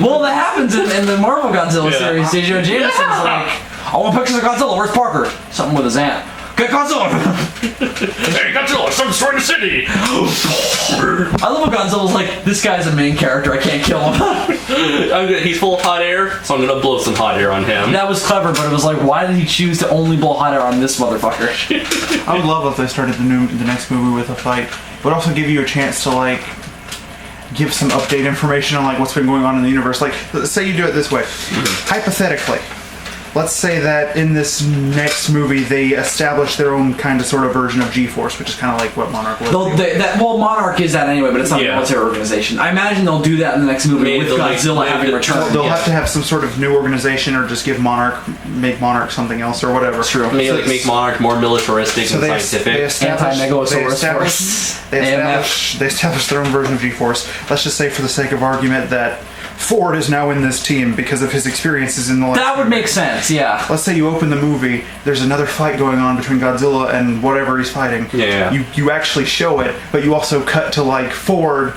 Well, that happens in the Marvel Godzilla series. J.J. Jameson's like, I want pictures of Godzilla. Where's Parker? Something with his aunt. Get Godzilla! Hey, Godzilla, stop destroying the city! I love when Godzilla's like, this guy's a main character. I can't kill him. He's full of hot air, so I'm gonna blow some hot air on him. That was clever, but it was like, why did he choose to only blow hot air on this motherfucker? I would love if they started the next movie with a fight, but also give you a chance to like give some update information on like what's been going on in the universe. Like, say you do it this way, hypothetically. Let's say that in this next movie they establish their own kind of sort of version of G-Force, which is kind of like what Monarch was. Well, Monarch is that anyway, but it's not a military organization. I imagine they'll do that in the next movie with Godzilla having returned. They'll have to have some sort of new organization, or just give make Monarch something else, or whatever. True. Maybe make Monarch more militaristic and scientific. Anti-Megasaurus. They establish their own version of G-Force. Let's just say, for the sake of argument, that Ford is now in this team because of his experiences in the last That would make sense, yeah. Let's say you open the movie, there's another fight going on between Godzilla and whatever he's fighting. Yeah. You actually show it, but you also cut to like Ford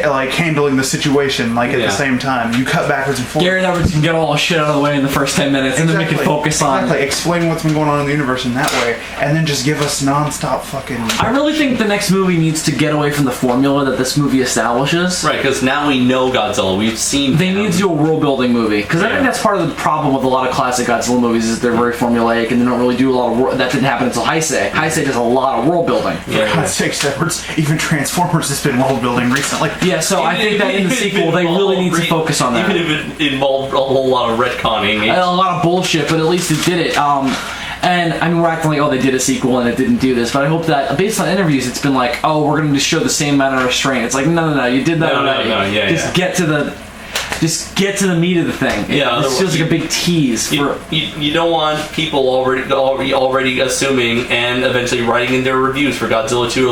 like handling the situation like at the same time. You cut backwards and forwards. Garrett Edwards can get all the shit out of the way in the first 10 minutes, and then we can focus on... Explain what's been going on in the universe in that way, and then just give us non-stop fucking... I really think the next movie needs to get away from the formula that this movie establishes. Right, because now we know Godzilla. We've seen They need to do a world-building movie, because I think that's part of the problem with a lot of classic Godzilla movies, is they're very formulaic, and they don't really do a lot of... That didn't happen until Heisei. Heisei does a lot of world-building. For God's sakes, Edwards, even Transformers has been world-building recently. Yeah, so I think that in the sequel, they really need to focus on that. Even if it involved a whole lot of retconning. A lot of bullshit, but at least it did it. And I mean, we're acting like, oh, they did a sequel and it didn't do this, but I hope that based on interviews, it's been like, oh, we're going to just show the same amount of restraint. It's like, no, you did that already. Just get to the meat of the thing. This feels like a big tease. You don't want people already assuming and eventually writing in their reviews for Godzilla 2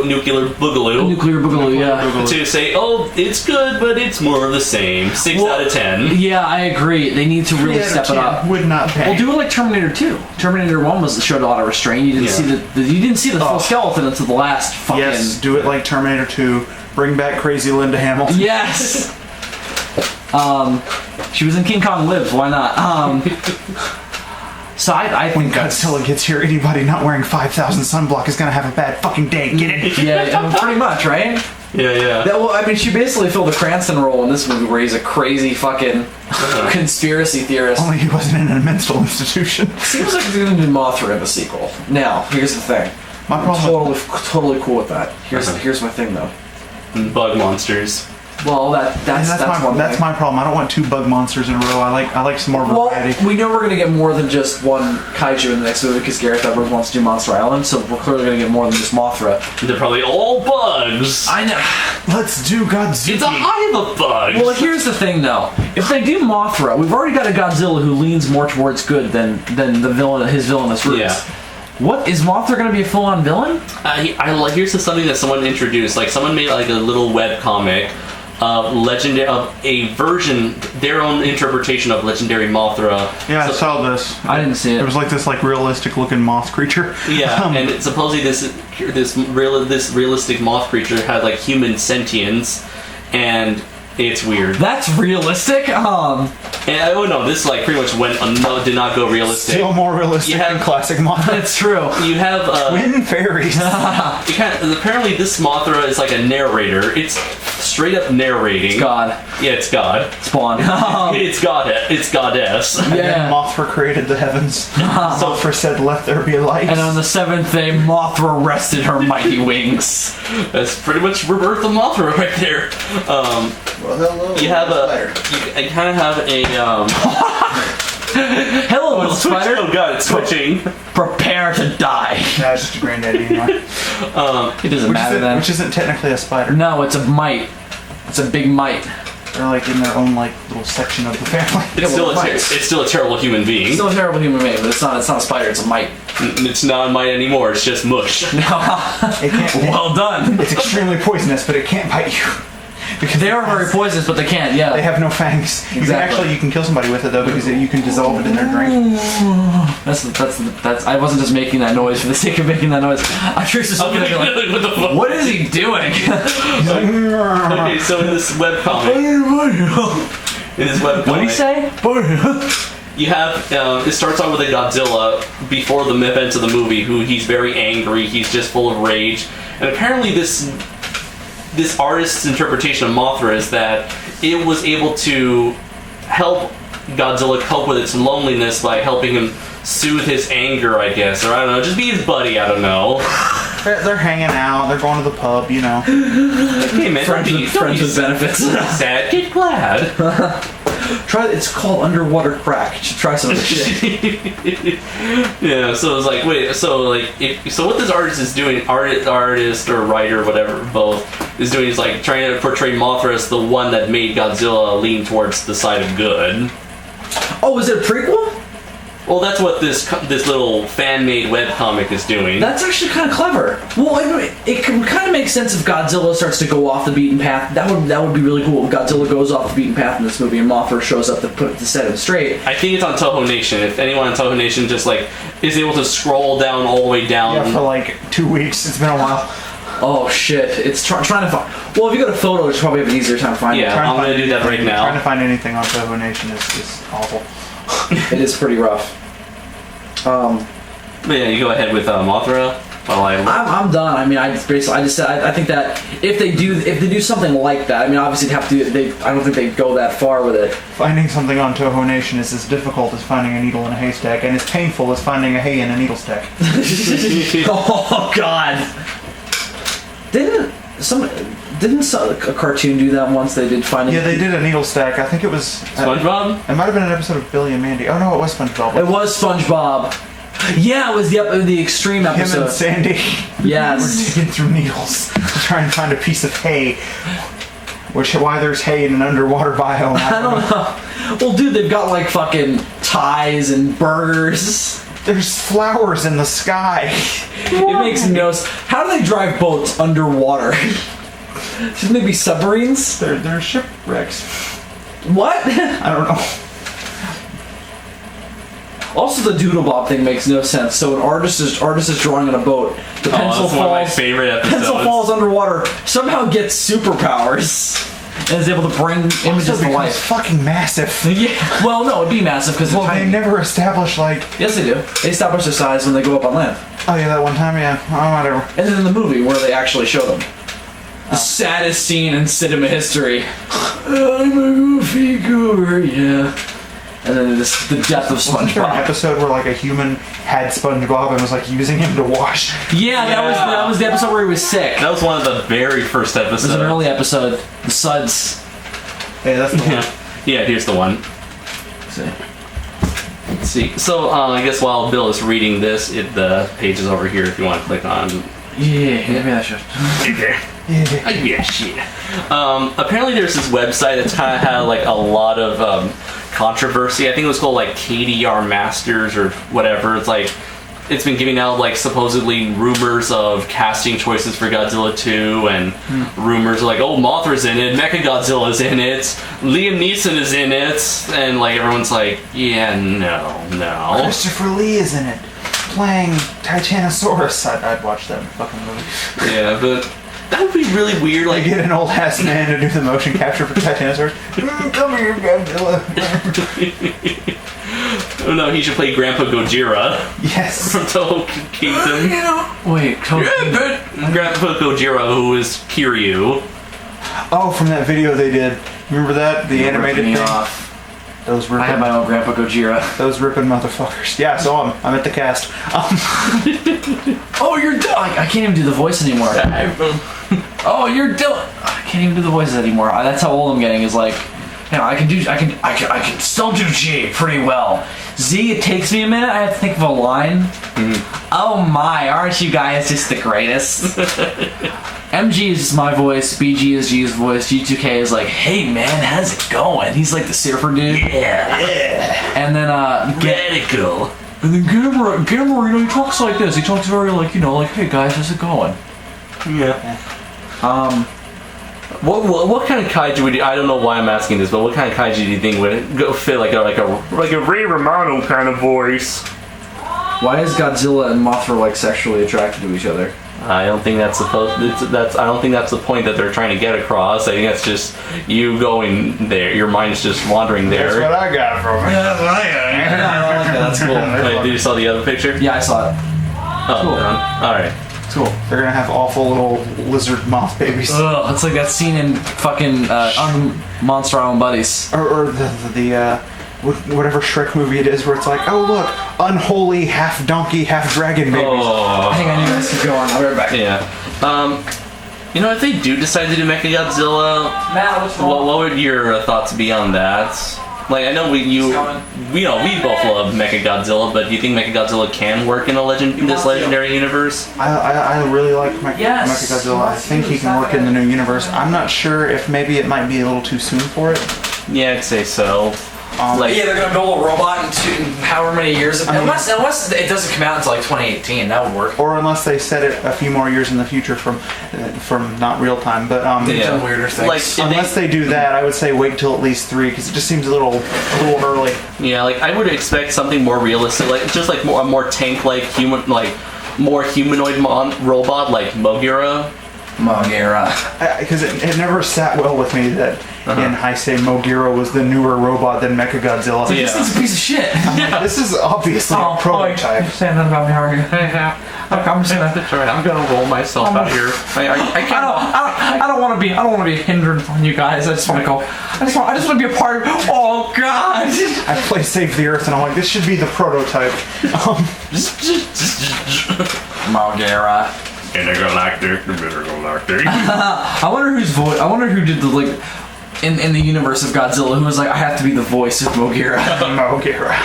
Nuclear Boogaloo. To say, oh, it's good, but it's more of the same. 6 out of 10. Yeah, I agree. They need to really step it up. Would not pay. Well, do it like Terminator 2. Terminator 1 showed a lot of restraint. You didn't see the full skeleton until the last fucking... Yes, do it like Terminator 2. Bring back Crazy Linda Hamilton. Yes! She was in King Kong Lives, why not? So I think when Godzilla gets here, anybody not wearing 5,000 sunblock is gonna have a bad fucking day. Get it? Yeah, pretty much, right? Yeah. Well, I mean, she basically filled the Cranston role in this movie, where he's a crazy fucking conspiracy theorist. Only he wasn't in a mental institution. Seems like he's gonna do Mothra in the sequel. Now, here's the thing. I'm totally cool with that. Here's my thing, though. Bug monsters. Well, that's my problem. I don't want 2 bug monsters in a row. I like some more variety. Well, we know we're gonna get more than just one kaiju in the next movie because Gareth Edwards wants to do Monster Island, so we're clearly gonna get more than just Mothra. They're probably all bugs. I know. Let's do Godzilla. It's a hive of bugs. Well, here's the thing, though. If they do Mothra, we've already got a Godzilla who leans more towards good than the villain, his villainous roots. Yeah. What is Mothra going to be a full-on villain? Here's something that someone introduced. Like someone made like a little web comic of a version, their own interpretation of legendary Mothra. Yeah, I saw this. I didn't see it. It was like this realistic-looking moth creature. Yeah, and supposedly this realistic moth creature had like human sentience, and it's weird. That's realistic? And this like pretty much did not go realistic. Still more realistic than classic Mothra. That's true. You have twin fairies. Apparently this Mothra is like a narrator. It's straight up narrating. It's God. Yeah, it's God. Spawn. It's God. It's goddess. Yeah. And then Mothra created the heavens. Sulfur said, "Let there be light." And on the 7th day, Mothra rested her mighty wings. That's pretty much rebirth of Mothra right there. Well, hello. You have you kind of have a hello, little spider. Oh god, it's switching. Prepare to die. No, it's just a granddaddy anyway. It doesn't matter then. Which isn't technically a spider. No, it's a mite. It's a big mite. They're like in their own like little section of the family. It's still a terrible human being. It's still a terrible human being, but it's not a spider. It's a mite. It's not a mite anymore. It's just mush. Well done. It's extremely poisonous, but it can't bite you. because They are very poisonous, but they can't. Yeah. they have no fangs. Exactly. You can kill somebody with it though, because you can dissolve it in their drink. That's. I wasn't just making that noise for the sake of making that noise. I'm sure just looking at me like, What the fuck? what is he doing? Okay, so in this webcomic, What did he say? you have it starts off with a Godzilla before the events of the movie, who he's very angry, he's just full of rage, and apparently this artist's interpretation of Mothra is that it was able to help Godzilla cope with its loneliness by helping him soothe his anger, I guess, or I don't know, just be his buddy, I don't know. They're hanging out. They're going to the pub. You know. Hey man, Friends with benefits. sad, get glad. Try. It's called underwater crack. You should try some of this shit. Yeah, so it's like, wait, so like, so what this artist is doing, artist or writer, whatever, both, is doing is like trying to portray Mothra as the one that made Godzilla lean towards the side of good. Oh, is it a prequel? Well, that's what this little fan-made webcomic is doing. That's actually kind of clever. Well, it kind of makes sense if Godzilla starts to go off the beaten path. That would be really cool. If Godzilla goes off the beaten path in this movie and Mothra shows up to set him straight. I think it's on Toho Nation. If anyone on Toho Nation just like is able to scroll down all the way down. Yeah, for like 2 weeks. It's been a while. Oh shit! It's trying to find. Well, if you go to photos, you probably have an easier time finding Yeah, I'm gonna do that right now. Trying to find anything on Toho Nation is awful. it. It is pretty rough. But yeah, you go ahead with Mothra. While I'm done. I mean, I think that if they do something like that, I mean, obviously I don't think they'd go that far with it. Finding something on Toho Nation is as difficult as finding a needle in a haystack, and as painful as finding a hay in a needle stack. Oh God! Didn't a cartoon do that once? They did Finding. Yeah, they did a needle stack. I think it was SpongeBob. It might have been an episode of Billy and Mandy. Oh no, it was SpongeBob. It was SpongeBob. Yeah, it was the extreme episode. Him and Sandy. Yes. Were digging through needles to try and find a piece of hay. Why there's hay in an underwater biome? I don't know. Well, dude, they've got like fucking ties and burgers. There's flowers in the sky. It makes no sense. How do they drive boats underwater? Shouldn't they be submarines? They're shipwrecks. What? I don't know. Also, the doodle bob thing makes no sense. So an artist is drawing on a boat. The pencil that's one of my favorite episodes. Pencil falls underwater. Somehow gets superpowers and is able to bring images to life. Fucking massive. Yeah. Well, no, it'd be massive because they never establish like. Yes, they do. They establish their size when they go up on land. Oh yeah, that one time, yeah. Oh, whatever. And then in the movie where they actually show them. The saddest scene in cinema history. I'm a goofy goober, yeah. And then the death of Wasn't there an SpongeBob. episode where like a human had SpongeBob and was like using him to wash? Yeah, that was the episode where he was sick. That was one of the very first episodes. It was an early episode. The Suds. Yeah, that's the one. Yeah, here's the one. Let's see. So I guess while Bill is reading this, the page is over here if you want to click on. Yeah, maybe I should. Yeah, shit. Apparently there's this website that's kind of had like a lot of controversy. I think it was called like KDR Masters or whatever. It's like it's been giving out like supposedly rumors of casting choices for Godzilla 2 and rumors like, oh, Mothra's in it, Mechagodzilla's in it, Liam Neeson is in it, and like everyone's like, yeah, no. Christopher Lee is in it, playing Titanosaurus. I'd watch that fucking movie. Yeah, but that would be really weird. Like, Like, get an old ass man to do the motion capture for Titanosaurus. Come here, Godzilla. oh no, he should play Grandpa Gojira Yes. from Toho Kingdom. Wait, Grandpa Gojira, who is Kiryu. Oh, from that video they did. Remember that? The animated thing? Off. Those I have ripping, my own Grandpa Gojira. those ripping motherfuckers. Yeah, so I'm at the cast. Oh, you're done. I can't even do the voice anymore. Oh, you're done. I can't even do the voices anymore. That's how old I'm getting. Is like, you know, I can still do G pretty well. Z, it takes me a minute. I have to think of a line. Oh my, aren't you guys just the greatest? MG is just my voice, BG is G's voice, G2K is like, hey man, how's it going? He's like the surfer dude. Yeah. And then Radical. and then Gamera, you know, he talks like this. He talks very like, you know, like, hey guys, how's it going? Yeah. What kind of kaiju would you? I don't know why I'm asking this, but what kind of kaiju do you think would go fit like a Ray Romano kind of voice? Why is Godzilla and Mothra like sexually attracted to each other? I don't think that's I don't think that's the point that they're trying to get across. I think that's just you going there. Your mind's just wandering there. That's what I got from it. Yeah, I like that. That's cool. Wait, did you saw the other picture? Yeah, I saw it. Oh, Cool. all right. It's cool. They're gonna have awful little lizard moth babies. Ugh, it's like that scene in fucking Monster Island Buddies. Or the whatever Shrek movie it is, where it's like, oh look, unholy half donkey, half dragon babies. Oh. Hang on, you guys keep going. I'll be right back. Yeah. You know, if they do decide to do Mechagodzilla, Matt, what's wrong? what would your thoughts be on that? Like, I know we both love Mechagodzilla, but do you think Mechagodzilla can work in this legendary universe? I really like Yes. Mechagodzilla. I think he can work in the new universe. I'm not sure if maybe it might be a little too soon for it. Yeah, I'd say so. Yeah, they're gonna build a robot in however many years. Unless it doesn't come out until like 2018, that would work. Or unless they set it a few more years in the future from not real time, but Some weirder things. Like, unless they do that, I would say wait till at least 3 because it just seems a little early. Yeah, like I would expect something more realistic, like just like a more tank-like human, like more humanoid robot like Mogira. Because it never sat well with me that in Heisei Mogira was the newer robot than Mechagodzilla. Yeah. This is a piece of shit. I'm like, this is obviously a prototype. You're saying that about me, are you? I'm saying that. That's right. I'm gonna roll myself out here. I don't want to be hindered on you guys. I just want to go. I just want to be a part of. Oh God! I play Save the Earth and I'm like, this should be the prototype. Mogira. Intergalactic. I wonder whose voice. I wonder who did the like in the universe of Godzilla. Who was like, I have to be the voice of Mogira. Mogira.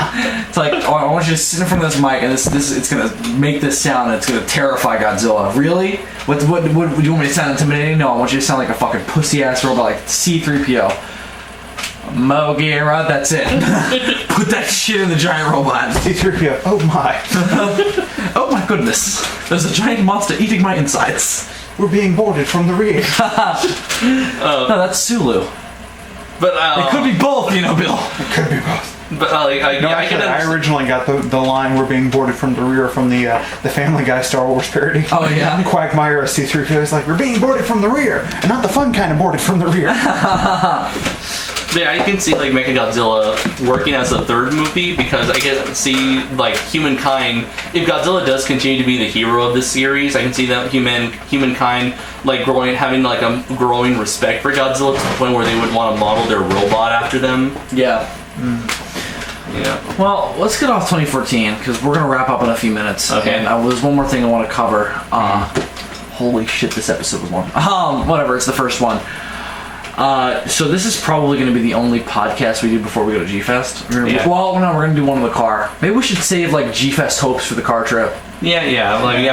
It's like, oh, I want you to sit in front of this mic, and this it's gonna make this sound, and it's gonna terrify Godzilla. Really? What do you want me to sound intimidating? No, I want you to sound like a fucking pussy ass robot, like C-3PO. Mogira, that's it. Put that shit in the giant robot. C-3PO. Oh my. Oh my goodness. There's a giant monster eating my insides. We're being boarded from the rear. No, that's Sulu. But It could be both, you know, Bill. It could be both. But I originally got the line "We're being boarded from the rear" from the Family Guy Star Wars parody. Oh yeah. Quagmire as C-3PO is like, "We're being boarded from the rear, and not the fun kind of boarded from the rear." Yeah, I can see like Mechagodzilla working as a third movie because I can see like humankind. If Godzilla does continue to be the hero of this series, I can see that humankind like having like a growing respect for Godzilla to the point where they would want to model their robot after them. Yeah. Yeah. Well, let's get off 2014 because we're gonna wrap up in a few minutes. Okay. And there's one more thing I want to cover. Holy shit, this episode was long. Whatever. It's the first one. So this is probably going to be the only podcast we do before we go to G-Fest. Yeah. Well, no, we're going to do one in the car. Maybe we should save like G-Fest hopes for the car trip. Yeah. Like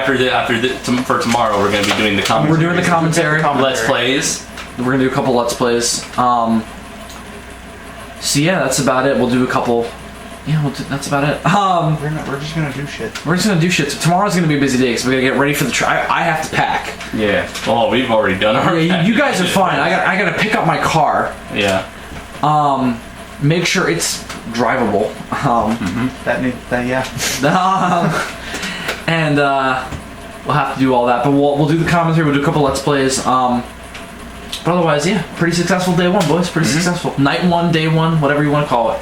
for tomorrow, we're going to be doing the commentary. We're doing the commentary. Let's plays. We're going to do a couple Let's Plays. So yeah, that's about it. We'll do a couple. Yeah, that's about it. We're just gonna do shit. We're just gonna do shit. So tomorrow's gonna be a busy day because we gotta get ready for the trip. I have to pack. Yeah. Oh, we've already done our. Yeah, you guys are fine. I gotta pick up my car. Yeah. Make sure it's drivable. And we'll have to do all that. But we'll do the commentary. We'll do a couple Let's Plays. But otherwise, yeah, pretty successful day one, boys. Pretty successful. Night one, day one, whatever you want to call it.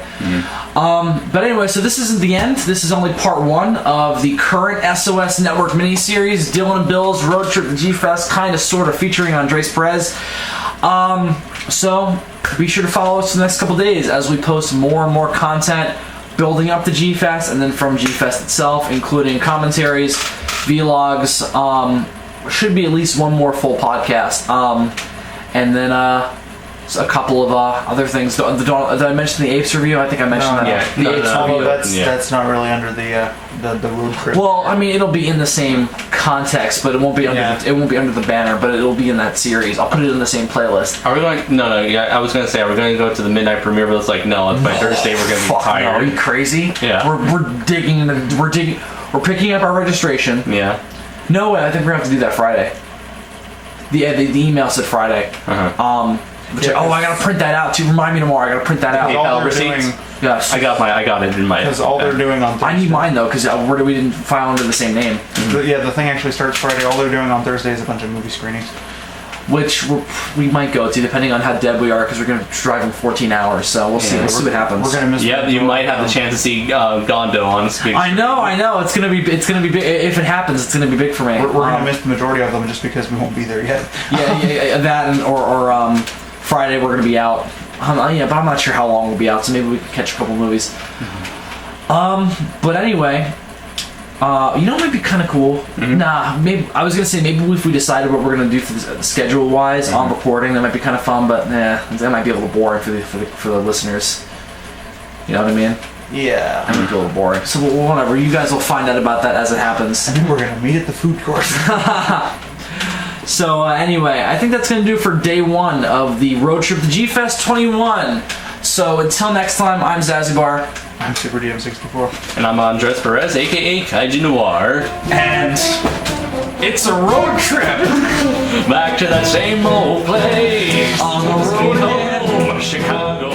But anyway, so this isn't the end. This is only part one of the current SOS Network miniseries, Dylan and Bill's Road Trip to G-Fest, kind of, sort of, featuring Andres Perez. So be sure to follow us for the next couple days as we post more and more content building up to G-Fest, and then from G-Fest itself, including commentaries, vlogs, should be at least one more full podcast. And then a couple of other things. Did I mention the Apes review? I think I mentioned that. Yeah. The Apes review. That's not really under the road trip. Well, I mean, it'll be in the same context, but it won't be under it won't be under the banner, but it'll be in that series. I'll put it in the same playlist. Are we going? No. Yeah, I was gonna say, are we going to go to the midnight premiere? But it's like, no. It's by Thursday. We're gonna be tired. No, are you crazy? Yeah. We're picking up our registration. Yeah. No way. I think we're gonna have to do that Friday. The email said Friday. Which I gotta print that out too. Remind me tomorrow. I gotta print that out. PayPal they're receipts. doing- Yes. I got it in my. Because all they're doing on Thursday. I need mine though, because we didn't file under the same name. The thing actually starts Friday. All they're doing on Thursday is a bunch of movie screenings. Which we might go to, depending on how dead we are, because we're going to drive in 14 hours. So we'll see. We'll see what happens. We're gonna miss. Yeah, you might have the chance to see Gondo on screen. I know. It's gonna be big. If it happens, it's gonna be big for me. We're gonna miss the majority of them just because we won't be there yet. Yeah, that or Friday we're gonna be out. But I'm not sure how long we'll be out, so maybe we can catch a couple movies. But anyway, what might be kind of cool? Nah, maybe I was gonna say maybe if we decided what we're gonna do for schedule wise on recording, that might be kind of fun. But that might be a little boring for the listeners. You know what I mean? Yeah. That might be a little boring. So whatever, you guys will find out about that as it happens. And then we're gonna meet at the food court. So anyway, I think that's going to do for day one of the Road Trip to G-Fest 21. So until next time, I'm Zazubaar. I'm Super DM64. And I'm Andres Perez, aka Kaiju Noir. And it's a road trip Back to that same old place. on the road home. Chicago.